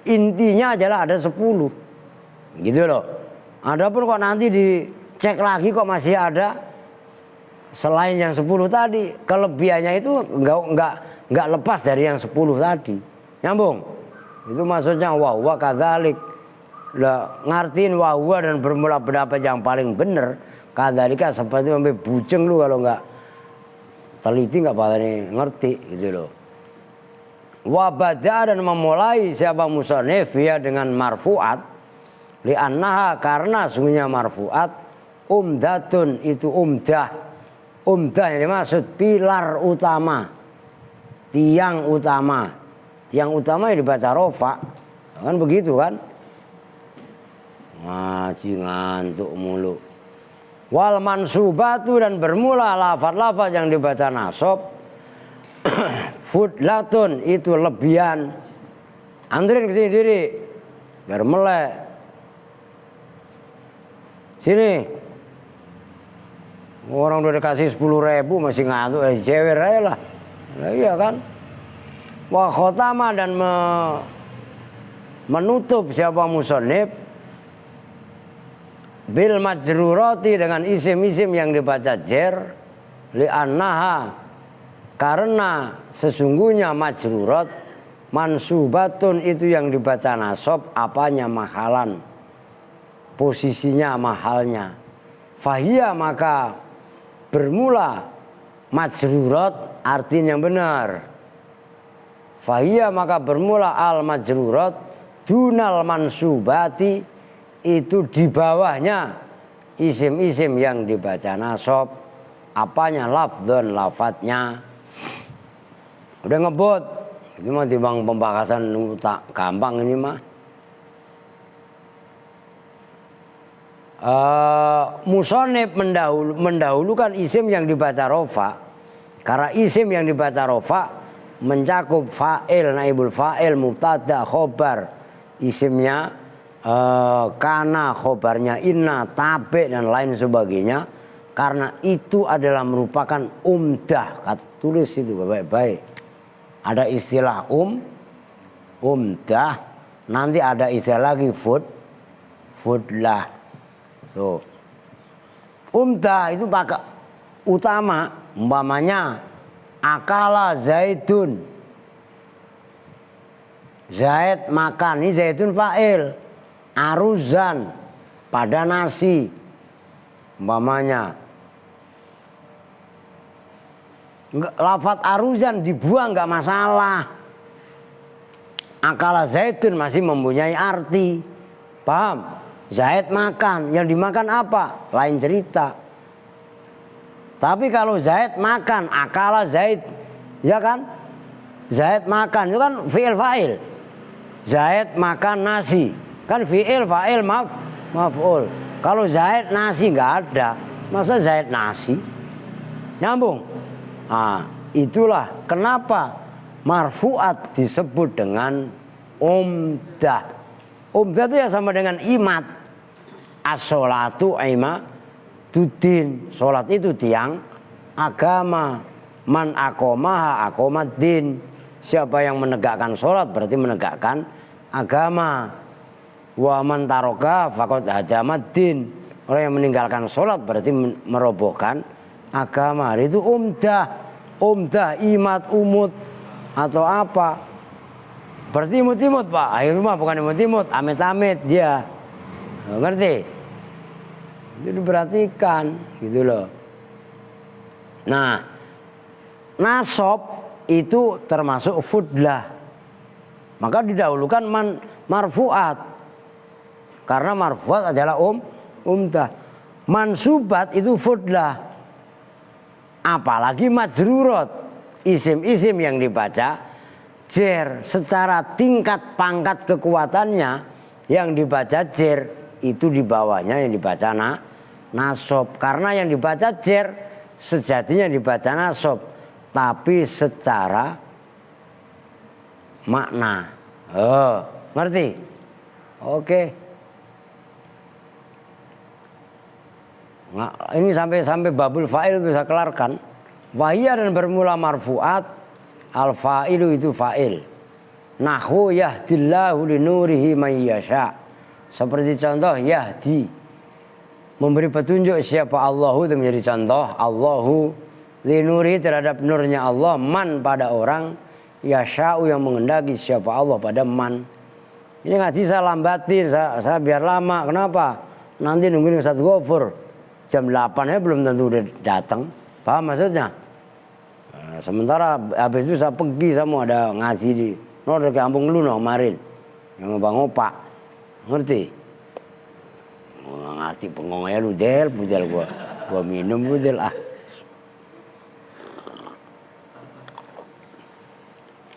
Intinya adalah ada 10. Gitu loh. Adapun kok nanti dicek lagi kok masih ada selain yang 10 tadi, kelebihannya itu enggak lepas dari yang 10 tadi. Nyambung? Itu maksudnya wahuwa kadzalik. Lah ngartiin wahuwa dan bermula pendapat yang paling benar, kadzalika seperti sampai buceng lu kalau enggak teliti enggak bakal ngerti, gitu loh. Wa bada, dan memulai siapa musannif ya dengan marfu'at, li annaha karena sungguhnya marfu'at umdatun itu umdah. Umdah yang dimaksud pilar utama, tiang utama. Tiang utama yang dibaca rofa, kan begitu kan? Ngaji ngantuk mulu. Wal mansubatu, dan bermula lafaz-lafaz yang dibaca nasab fudlatun itu lebihan. Andrin kesini diri biar melek. Sini. Orang udah dikasih 10.000 masih ngantuk, jewer aja lah. Nah, iya kan? Wa khotama, dan menutup siapa musannif bil majrurati dengan isim-isim yang dibaca jer, li annaha karena sesungguhnya majrurat mansubatun itu yang dibaca nasab apanya mahalan, posisinya mahalnya. Fahiyya maka bermula majrurat artinya yang benar. Fahiyya maka bermula al majrurat dunal mansubati itu di bawahnya isim-isim yang dibaca nasab. Apanya? Lafdzon, lafadznya. Udah ngebut. Ini mah timbang pembahasan tak gampang ini mah. Musonib mendahulukan isim yang dibaca rofa, karena isim yang dibaca rofa mencakup fa'il, naibul fa'il, mubtada, khobar, isimnya kana, khobarnya inna, tabe dan lain sebagainya, karena itu adalah merupakan umdah. Tulis itu baik-baik. Ada istilah umdah, nanti ada istilah lagi fudlah. Tuh. Umdah itu pakai utama, umpamanya akala zaidun. Zaid makan, ini zaidun fa'il. Aruzan pada nasi. Umpamanya lafadz aruzan dibuang nggak masalah. Akala zaidun masih mempunyai arti. Paham? Zaid makan, yang dimakan apa? Lain cerita. Tapi kalau Zaid makan, akala Zaid, ya kan? Zaid makan, itu kan fi'il fa'il. Zaid makan nasi, kan fi'il fa'il maf'ul. Kalau Zaid nasi nggak ada, masa Zaid nasi? Nyambung? Nah, itulah kenapa marfu'at disebut dengan umdah. Umdah itu ya sama dengan imat. As-sholatu imaduddin. Sholat itu tiang agama. Man akomaha akomaddin. Siapa yang menegakkan sholat berarti menegakkan agama. Wa man taroka faqad hadamaddin. Orang yang meninggalkan sholat berarti merobohkan agama. Itu umdah. Umdah, imat, umut atau apa. Berarti imut-imut Pak, itu mah bukan imut-imut, amit-amit dia. Ngerti? Jadi diperhatikan gitu loh. Nah, nasab itu termasuk fudlah. Maka didahulukan marfu'at. Karena marfu'at adalah umdah. Mansubat itu fudlah. Apalagi majrurot, isim-isim yang dibaca jer secara tingkat pangkat kekuatannya, yang dibaca jer itu di bawahnya yang dibaca nasab. Karena yang dibaca jer sejatinya dibaca nasab, tapi secara makna. Oh, ngerti? Oke. Nah, ini sampai babul fa'il itu saya kelarkan. Wahia dan bermula marfu'at. Al-fa'ilu itu fa'il. Nahwu yahdillahu linurihi man yasha. Seperti contoh yahdi, memberi petunjuk siapa Allahu, itu menjadi contoh. Allahu linurihi terhadap nurnya Allah, man pada orang, yasha'u yang mengendaki siapa Allah pada man. Ini ngaji saya lambatin, saya biar lama. Kenapa? Nanti nungguin Ustaz Ghafur jam 8 ya belum tentu udah datang. Paham maksudnya? Sementara habis itu saya pergi, saya mau ada ngaji di ke Kampung Luno kemarin yang Bang Opak, ngerti? Ngerti pengongnya ludel gua minum ludel ah.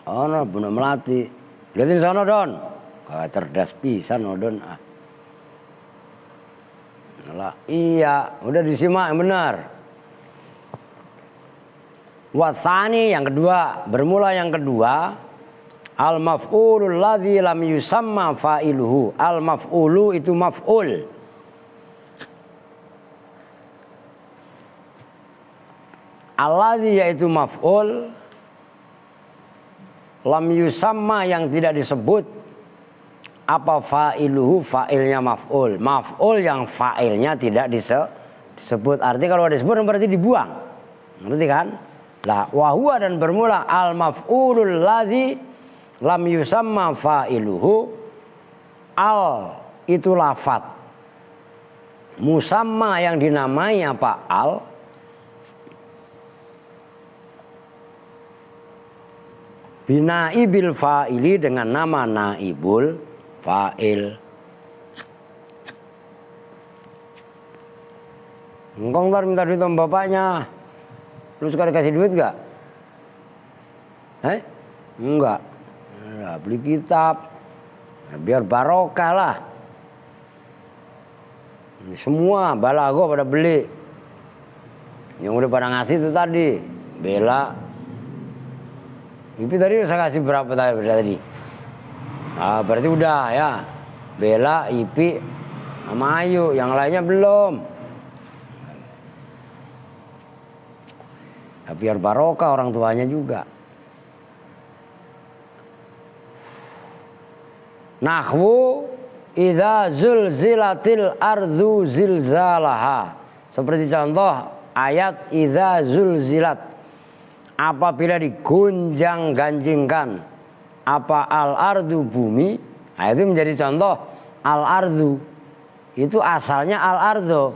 Oh no, bener melati. Lihatin sana Don, cerdas pisan Don ah. Lah, iya, udah disimak yang benar. Wasani yang kedua, bermula yang kedua, al maf'ulul ladzi lam yusamma fa'iluhu. Al maf'ulu itu maf'ul. Alladzi yaitu maf'ul, lam yusamma yang tidak disebut apa fa'iluhu, fa'ilnya maf'ul. Maf'ul yang fa'ilnya tidak disebut. Artinya kalau disebut berarti dibuang. Ngerti kan? Lah wahwa dan bermula al maf'ulul ladzi lam yusamma fa'iluhu. Al itu lafat, musamma yang dinamai apa? Al. Binaibil fa'ili dengan nama naibul fa'il. Engkau ntar minta duit sama bapaknya. Lu suka dikasih duit gak? Enggak. Nah, beli kitab. Nah, biar barokah lah. Semua balago pada beli. Yang udah pada ngasih itu tadi. Bela. Ipi tadi saya kasih berapa tadi? Ah, berarti udah ya. Bela, Ipi, sama Ayu. Yang lainnya belum. Ya, biar barokah orang tuanya juga. Nahwu idza zulzilatil ardu zilzalaha. Seperti contoh ayat idza zulzilat. Apabila digunjang-ganjingkan apa al-ardu bumi, nah itu menjadi contoh al-ardu. Itu asalnya al-ardu.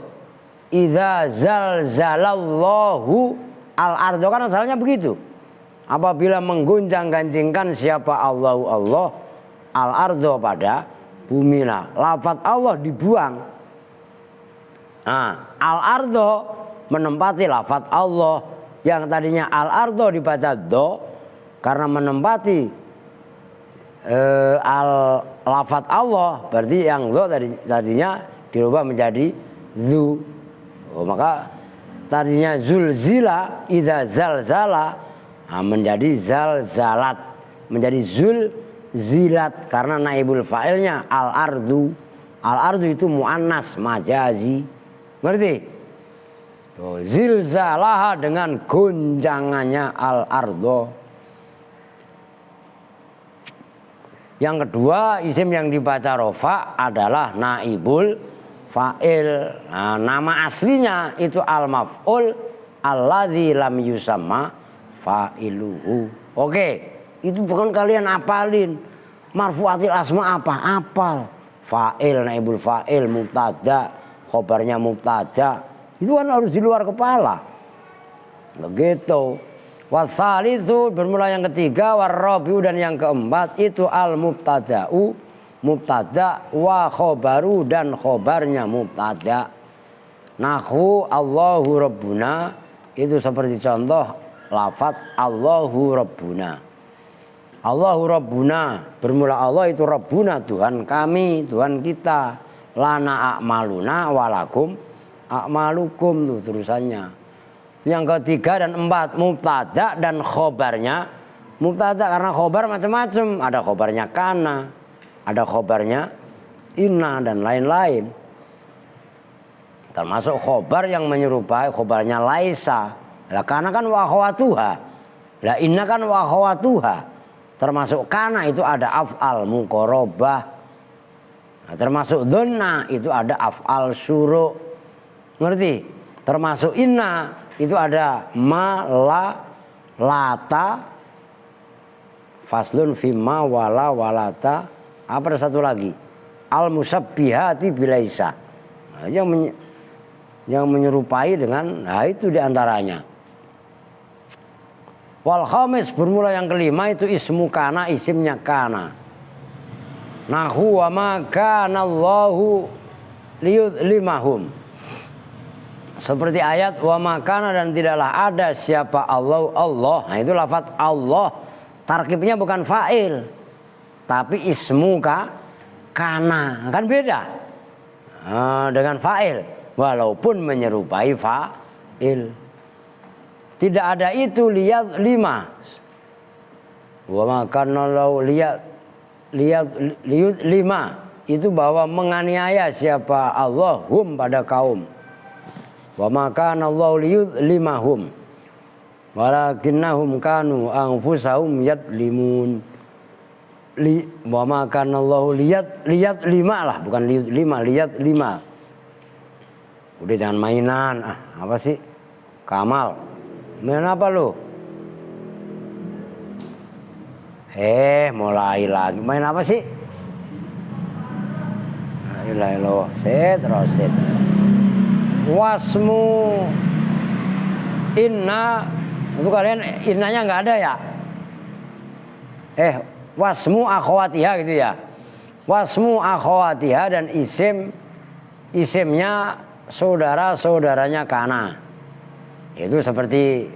Idza zalzalallahu al-ardu kan asalnya begitu. Apabila menggunjang-ganjingkan siapa Allah al-ardu pada bumi. Nah, lafaz Allah dibuang. Nah, al-ardu menempati lafaz Allah. Yang tadinya al-ardo dibaca do karena menempati lafaz Allah, berarti yang do tadinya dirubah menjadi zu. Maka tadinya zulzila idza zalzala menjadi zalzalat, menjadi zulzilat karena naibul fa'ilnya al-ardu. Al-ardu itu muannas majazi. Ngerti? Zilzalaha dengan gunjangannya al-ardo. Yang kedua, isim yang dibaca rofa adalah naibul fa'il. Nah, nama aslinya itu al-maf'ul alladzi lam yusamma fa'iluhu. Oke, itu bukan kalian apalin. Marfu'atil asma apa? Apal. Fa'il, naibul fa'il, mubtada, khobarnya mubtada. Itu kan harus di luar kepala. Begitu. Wasalitsu bermula yang ketiga, warabiu dan yang keempat itu al-mubtada'u, mubtada wa khobaru dan khobarnya mubtada. Nahwu Allahu Rabbuna itu seperti contoh lafaz Allahu Rabbuna. Allahu Rabbuna bermula Allah itu Rabbuna Tuhan kami, Tuhan kita. Lana a'maluna walakum a'malukum tuh terusannya. Yang ketiga dan empat mubtada dan khobarnya. Mubtada karena khobar macam-macam. Ada khobarnya kana, ada khobarnya inna dan lain-lain. Termasuk khobar yang menyerupai khobarnya laisa. Lah kana kan wa akhawatuha. Lah inna kan wa akhawatuha. Termasuk kana itu ada af'al muqarabah. Nah, termasuk dhanna itu ada af'al syuru'. Ngerti? Termasuk inna itu ada ma, la, lata, faslun fima, wala, walata. Apa ada satu lagi? Al musabbihati bilaisa. Nah, yang menyerupai dengan, nah itu diantaranya. Wal khamis bermula yang kelima itu ismu kana, isimnya kana. Nahu wa ma kana Allahu liyudlimahum. Seperti ayat wa makana dan tidaklah ada siapa Allah. Nah itu lafaz Allah. Tarkibnya bukan fa'il. Tapi ismu kana. Kan beda. Dengan fa'il. Walaupun menyerupai fa'il. Tidak ada itu lihat lima. Wa makana Allahu lihat lima. Itu bahwa menganiaya siapa Allah hum pada kaum. Wa makana Allahu liyudlimahum walakinnahum kanu anfusahum yadlimun. Wa makana Allahu liyat lima lah, bukan lima, liyat lima. Udah jangan mainan. Apa sih? Kamal. Main apa lu? Mulai lagi. Main apa sih? Ilailo, set roset. Wasmu inna itu kalian innanya nggak ada ya? Wasmu akhwatiha gitu ya. Wasmu akhwatiha dan isimnya saudara-saudaranya kana. Itu seperti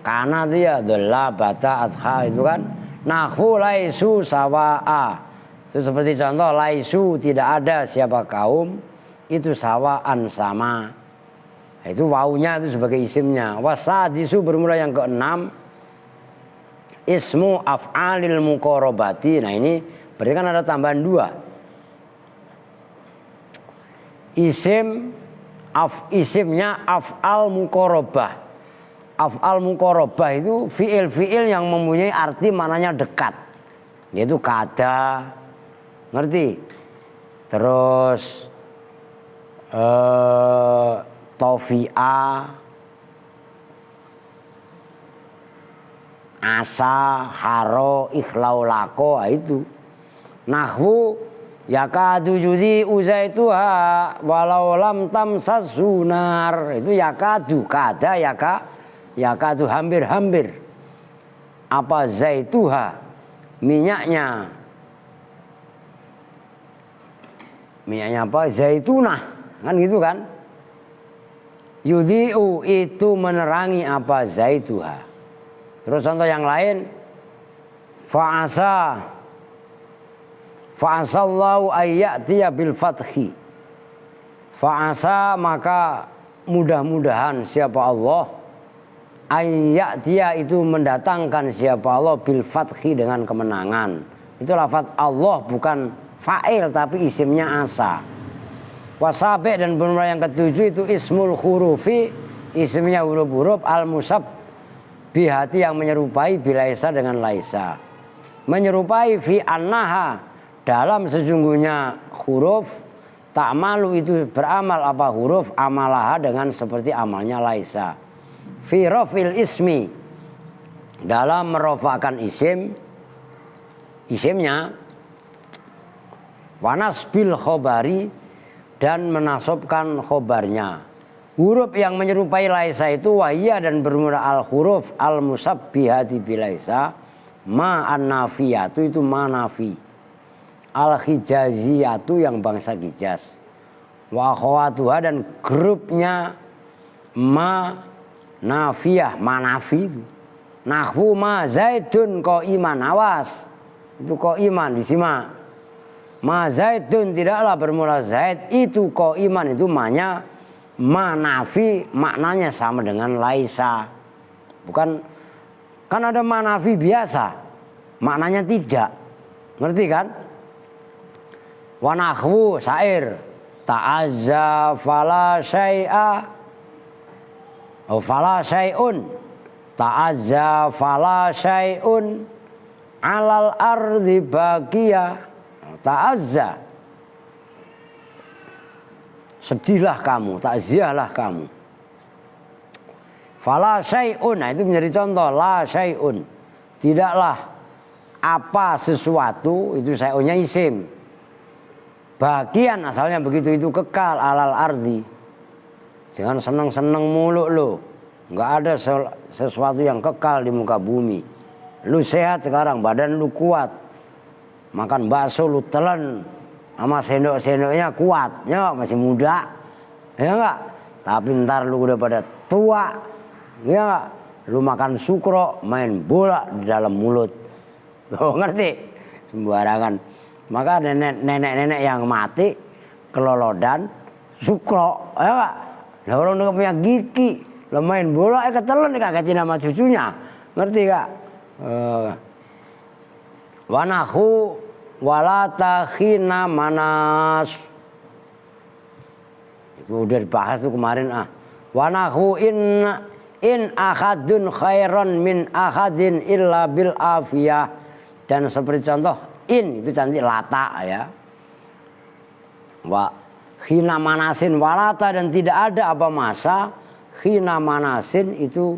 kana itu ya dhalla, bata, adha itu kan. Nahwu laisu sawa'a. Itu seperti contoh laisu tidak ada siapa kaum itu sawaan sama. Itu wawunya itu sebagai isimnya. Wasadisu bermula yang keenam ismu af'alil muqarabati. Nah ini berarti kan ada tambahan dua. Isimnya af'al muqarabah. Af'al muqarabah itu fiil-fiil yang mempunyai arti maknanya dekat. Yaitu kada. Ngerti? Terus tofi'a, asa, haro, ikhlaulako, itu. Nahwu yakadu judi uzaituha walau lam tamsas sunar. Itu yakadu, kada yakadu hampir-hampir. Apa zaituha? Minyaknya apa? Zaitunah. Kan gitu kan? Yudhi'u itu menerangi apa zaituha. Terus contoh yang lain, fa'asallahu ayyatiya bil fathi. Fa'asa maka mudah-mudahan siapa Allah ayyatiya itu mendatangkan siapa Allah bil fathi dengan kemenangan. Itu lafaz Allah bukan fa'il tapi isimnya asa. Wasabi dan bermula yang ketujuh itu ismul hurufi, isimnya huruf-huruf al-musab bihati yang menyerupai bilaisa dengan laisa. Menyerupai fi annaha dalam sesungguhnya huruf ta'malu itu beramal apa huruf amalaha dengan seperti amalnya laisa. Fi rafil ismi dalam merofakan isimnya wanas bil khobari dan menasobkan khobarnya. Huruf yang menyerupai laisa itu wahiyah dan bermula al huruf al musabbihati bilaisa ma an nafiyatu itu ma nafi. Al hijaziyatu yang bangsa Hijaz. Wa akhawatuha dan grupnya ma nafiyah, ma nafi itu. Nahwu ma zaidun qaiman, awas. Itu qaiman disimak. Ma zaidun tidaklah bermula zaid itu qaiman itu ma-nya ma nafi maknanya sama dengan laisa. Bukan kan ada ma nafi biasa maknanya tidak. Ngerti kan? Wa nahwu syair ta'azza fala syai'a atau fala syai'un ta'azza fala syai'un alal ardi baqiyah. Ta'azza sedihlah kamu, takziahlah kamu. Fala syai'un, nah itu menjadi contoh la syai'un. Tidaklah apa sesuatu, itu syai'unnya isim. Bagian asalnya begitu itu kekal alal ardi. Jangan seneng-seneng mulu lo. Enggak ada sesuatu yang kekal di muka bumi. Lu sehat sekarang, badan lu kuat. Makan bakso lu telan sama sendok-sendoknya kuat, ya masih muda, ya enggak? Tapi ntar lu udah pada tua, ya enggak? Lu makan sukro, main bola di dalam mulut, tuh ngerti? Sembarangan. Maka nenek-nenek yang mati kelolodan sukro, ya enggak? Lah orang udah punya gigi, lu main bola ketelan dikagetin sama cucunya, ngerti enggak? Wanahu wala takhina manas. Itu udah dibahas tuh kemarin Wanahu in ahadun khairan min ahadin illa bil afiyah. Dan seperti contoh in itu cantik lata ya. Wa khina manasin walata dan tidak ada apa masa khina manasin itu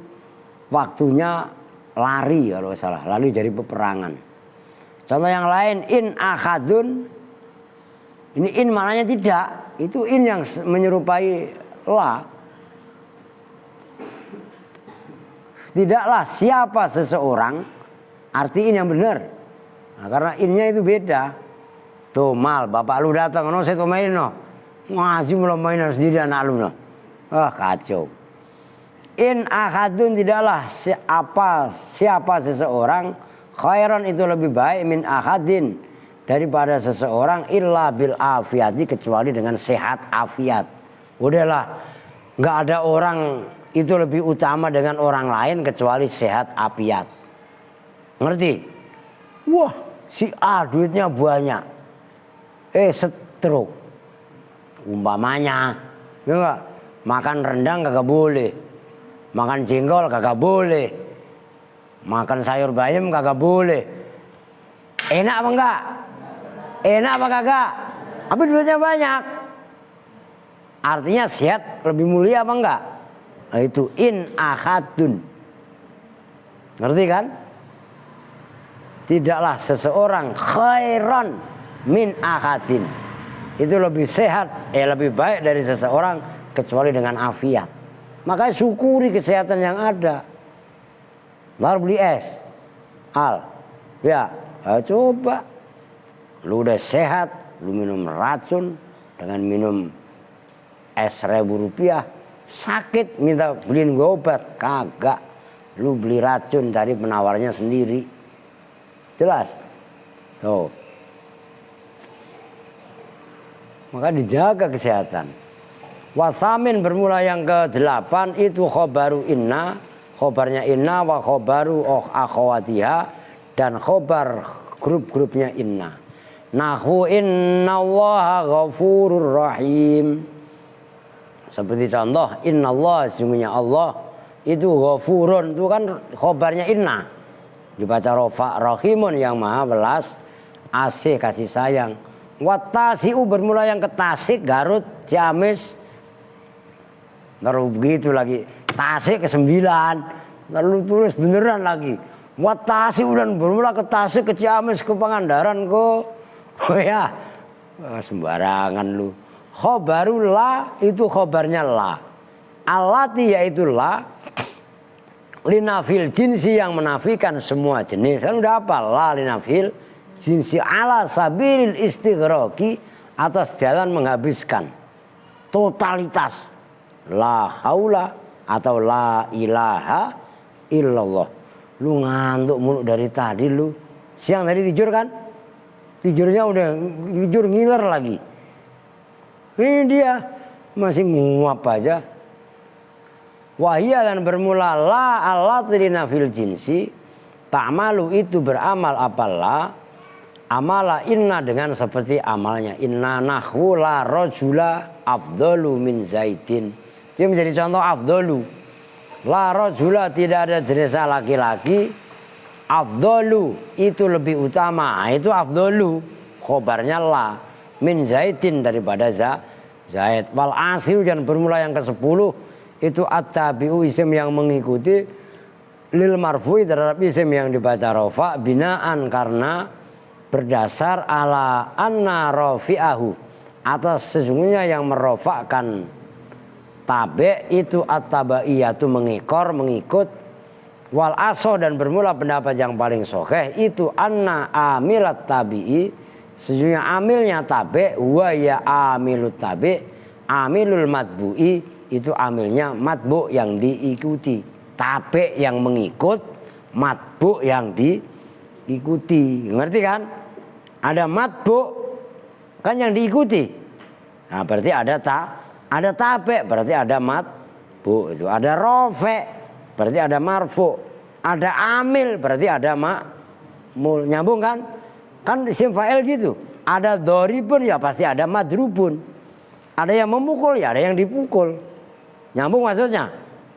waktunya lari kalau salah, lari dari peperangan. Contoh yang lain in ahadun, ini in maknanya tidak, itu in yang menyerupai la. Tidaklah siapa seseorang, arti in yang benar. Nah, karena innya itu beda. Tuh mal, bapak lu datang, no saya tomain no. Ngaji mulai mainan sendiri anak lu. Wah kacau. In ahadun tidaklah siapa seseorang khairan itu lebih baik min ahadin daripada seseorang illa bil afiyati kecuali dengan sehat afiat. Udahlah, nggak ada orang itu lebih utama dengan orang lain kecuali sehat afiat. Ngerti? Wah, si A duitnya banyak. Stroke. Umpamanya, ya enggak? Makan rendang kagak boleh. Makan jengkol kagak boleh. Makan sayur bayam kagak boleh. Enak apa enggak? Enak apa kagak? Tapi duitnya banyak. Artinya sehat lebih mulia apa enggak? Nah, itu in ahadun. Ngerti kan? Tidaklah seseorang khairan min ahadin. Itu lebih sehat, lebih baik dari seseorang kecuali dengan afiat. Makanya syukuri kesehatan yang ada. Ntar beli es. Coba. Lu udah sehat, lu minum racun dengan minum es Rp1.000. Sakit minta beliin gue obat. Kagak. Lu beli racun cari penawarnya sendiri. Jelas? Tuh. Maka dijaga kesehatan. Wasamin bermula yang ke-8 itu khobaru inna. Khobarnya inna wa khobaru akhawatiha. Dan khobar grup-grupnya inna. Nahu inna allaha ghafurur rahim. Seperti contoh inna Allah, sesungguhnya Allah itu ghafurun. Itu kan khobarnya inna. Dibaca rofa rahimun yang maha belas asih kasih sayang. Watasi'u bermula yang ke Tasik, Garut, Ciamis. Terus begitu lagi. Tasik ke-9. Lalu tulis beneran lagi. Watasi'u dan bermula ke Tasik, ke Ciamis, ke Pangandaran, ke. Oh ya. Sembarangan lu. Khobaru la itu khobarnya la. Alati yaitu la. Linafil jinsi yang menafikan semua jenis. Kan udah apa? La linafil jinsi ala sabilil istighraqi atas jalan menghabiskan. Totalitas. La haula atau la ilaha illallah. Lu ngantuk mulu dari tadi lu. Siang tadi tidur kan? Tidurnya udah tidur ngiler lagi. Ini dia masih nguap aja. Wahia dan bermula la alatrina fil jinsi. Ta'malu itu beramal apalah. Amala inna dengan seperti amalnya. Inna nahwu la rajula afdalu min zaitin. Itu menjadi contoh afdalu. La rajula tidak ada jenis laki-laki. Afdalu itu lebih utama. Itu afdalu. Khobarnya la. Min zaitin daripada zaid. Wal asir dan bermula yang ke-10. Itu at-tabi'u isim yang mengikuti. Lil marfu'i terhadap isim yang dibaca rofa. Binaan karena berdasar ala anna rafi'ahu. Atas sesungguhnya yang merofakkan tabe itu at-tabaiyatu mengikut. Wal aso dan bermula pendapat yang paling sahih itu anna amilat tabi'i. Sesungguhnya amilnya tabe huwa ya amilut tabe. Amilul matbu'i itu amilnya matbu yang diikuti. Tabe yang mengikut, matbu yang diikuti. Ngerti kan? Ada matbu kan yang diikuti. Nah, berarti ada tabe, berarti ada matbu itu. Ada rofe, berarti ada marfu. Ada amil, berarti ada ma'mul. Nyambung kan? Kan isim fa'il gitu. Ada doribun ya pasti ada madrubun. Ada yang memukul ya ada yang dipukul. Nyambung maksudnya.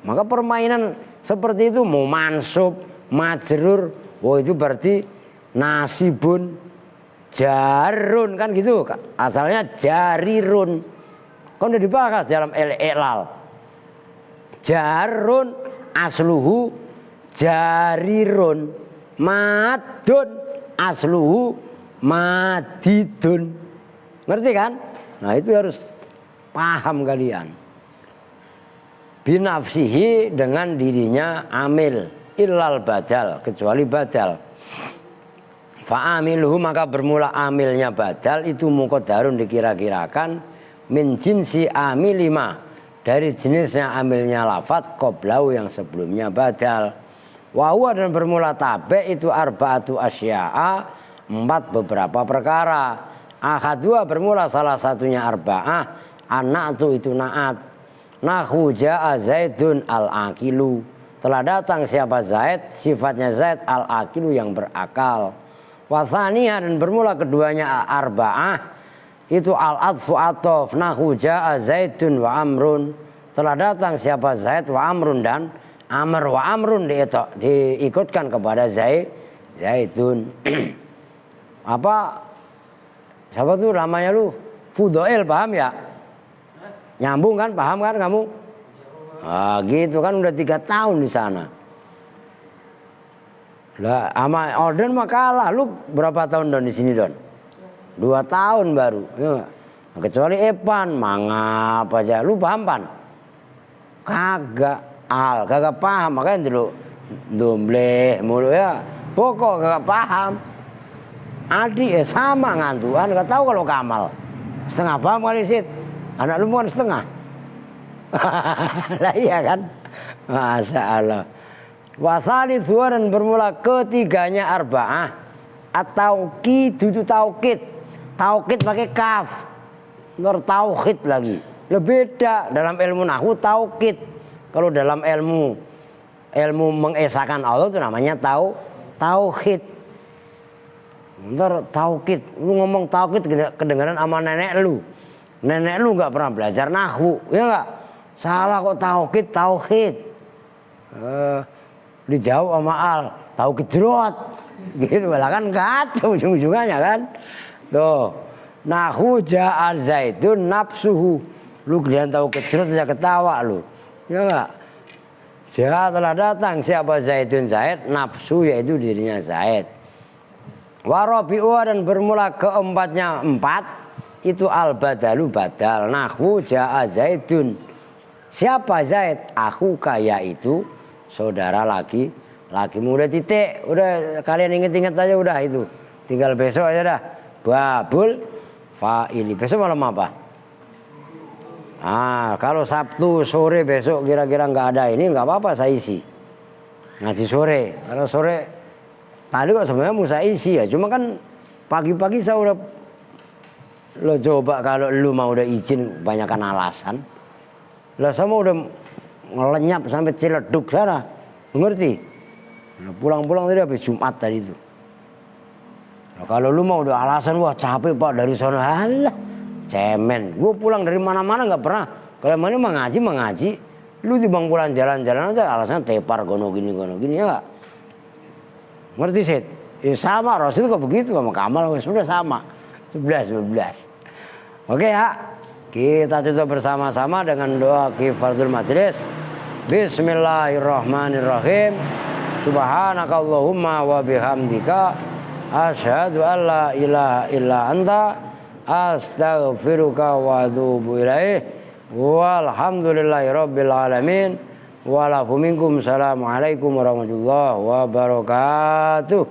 Maka permainan seperti itu mau mansub, majrur, itu berarti nasibun, jarun kan gitu. Asalnya jarirun. Kan udah dibahas dalam al-i'lal. Jarun asluhu jarirun. Madun asluhu madidun. Ngerti kan? Nah itu harus paham kalian. Binafsihi dengan dirinya amil. Illal badal. Kecuali badal. Fa'amiluhu maka bermula amilnya badal. Itu muqaddarun dikira-kirakan. min jinsi amilima, dari jenisnya amilnya lafat qoblau yang sebelumnya badal. Wa huwa dan bermula tabe itu arba'atu asya'a, 4 beberapa perkara. Ahadua bermula salah satunya arba'ah, an'atu itu na'at. Nahu ja'a Zaidun al-aqilu, telah datang siapa Zaid, sifatnya Zaid al-aqilu yang berakal. Wa tsaniyah dan bermula keduanya arba'ah itu al-adfu atof. Nahu ja'a Zaidun wa Amrun, telah datang siapa Zaid wa Amrun dan Amr. Wa Amrun diikutkan kepada Zaidun. Apa siapa tuh namanya lu? Fudoil, paham ya? Nyambung kan, paham kan kamu? Ah, gitu kan, udah 3 tahun di sana. Lah sama Orden mah kalah. Lu berapa tahun Don di sini Don? 2 tahun baru. Ya, kecuali Epan mangap aja. Lu paham Pan? Kagak paham, makanya dulu dombleh mulu ya. Pokok kagak paham. Adik sama ngantuan, gak tahu kalau Kamal. Setengah paham kali Sid. Anak lu bukan setengah. Lah iya kan? Masya Allah. Wasali dan bermula ketiganya arba'ah. At-tauqid itu taukid. Taukid pakai kaf. Nur tauhid lagi. Lebih beda dalam ilmu nahwu taukid. Kalau dalam ilmu mengesahkan Allah itu namanya tauhid. Ntar taukid, lu ngomong taukid kedengaran sama nenek lu. Nenek lu nggak pernah belajar nahwu, ya nggak? Salah kok tauhid. Dijawab sama al, tauhid jerot, gitu lah kan kacau ujung-ujungannya kan. Tuh, nahwu ja'a Zaidun nafsuhu, lu kalian tauhid jerot aja ketawa lu, ya nggak? Ja'a telah datang siapa Zaidun Zaid, nafsu yaitu dirinya Zaid. Warabi'uha dan bermula keempatnya 4 itu al-badalu badal. Nahwu ja'a Zaidun, siapa Zaid? Aku kaya itu saudara laki udah titik, udah kalian inget-inget aja udah itu. Tinggal besok aja dah. Babul fa'ili. Besok malam apa? Kalau Sabtu sore besok kira-kira nggak ada ini nggak apa-apa saya isi. Ngaji sore. Kalau sore tadi kok sebenarnya mau saya isi ya, cuma kan pagi-pagi saya udah, lo coba kalau lu mau udah izin banyakkan alasan. Lah saya mau udah ngelenyap sampai Ciledug sana, ngerti? Nah, pulang-pulang tadi habis Jumat tadi itu. Nah, kalau lu mau udah alasan, wah capek pak dari sana, halah cemen. Gue pulang dari mana-mana nggak pernah. Kalau mana mengaji, lu timbang pulang jalan-jalan aja alasannya tepar gono gini ya nggak? Ngerti Sid? Ya sama, Rasul kok begitu sama Kamal sudah sama. 11. Oke ya. Kita tutup bersama-sama dengan doa kifaratul majlis. Bismillahirrahmanirrahim. Subhanakallahumma wa bihamdika asyhadu an la ilaha illa anta astaghfiruka wa atubu ilaih. Walhamdulillahirabbil alamin. Walafu minkum. Assalamualaikum warahmatullahi wabarakatuh.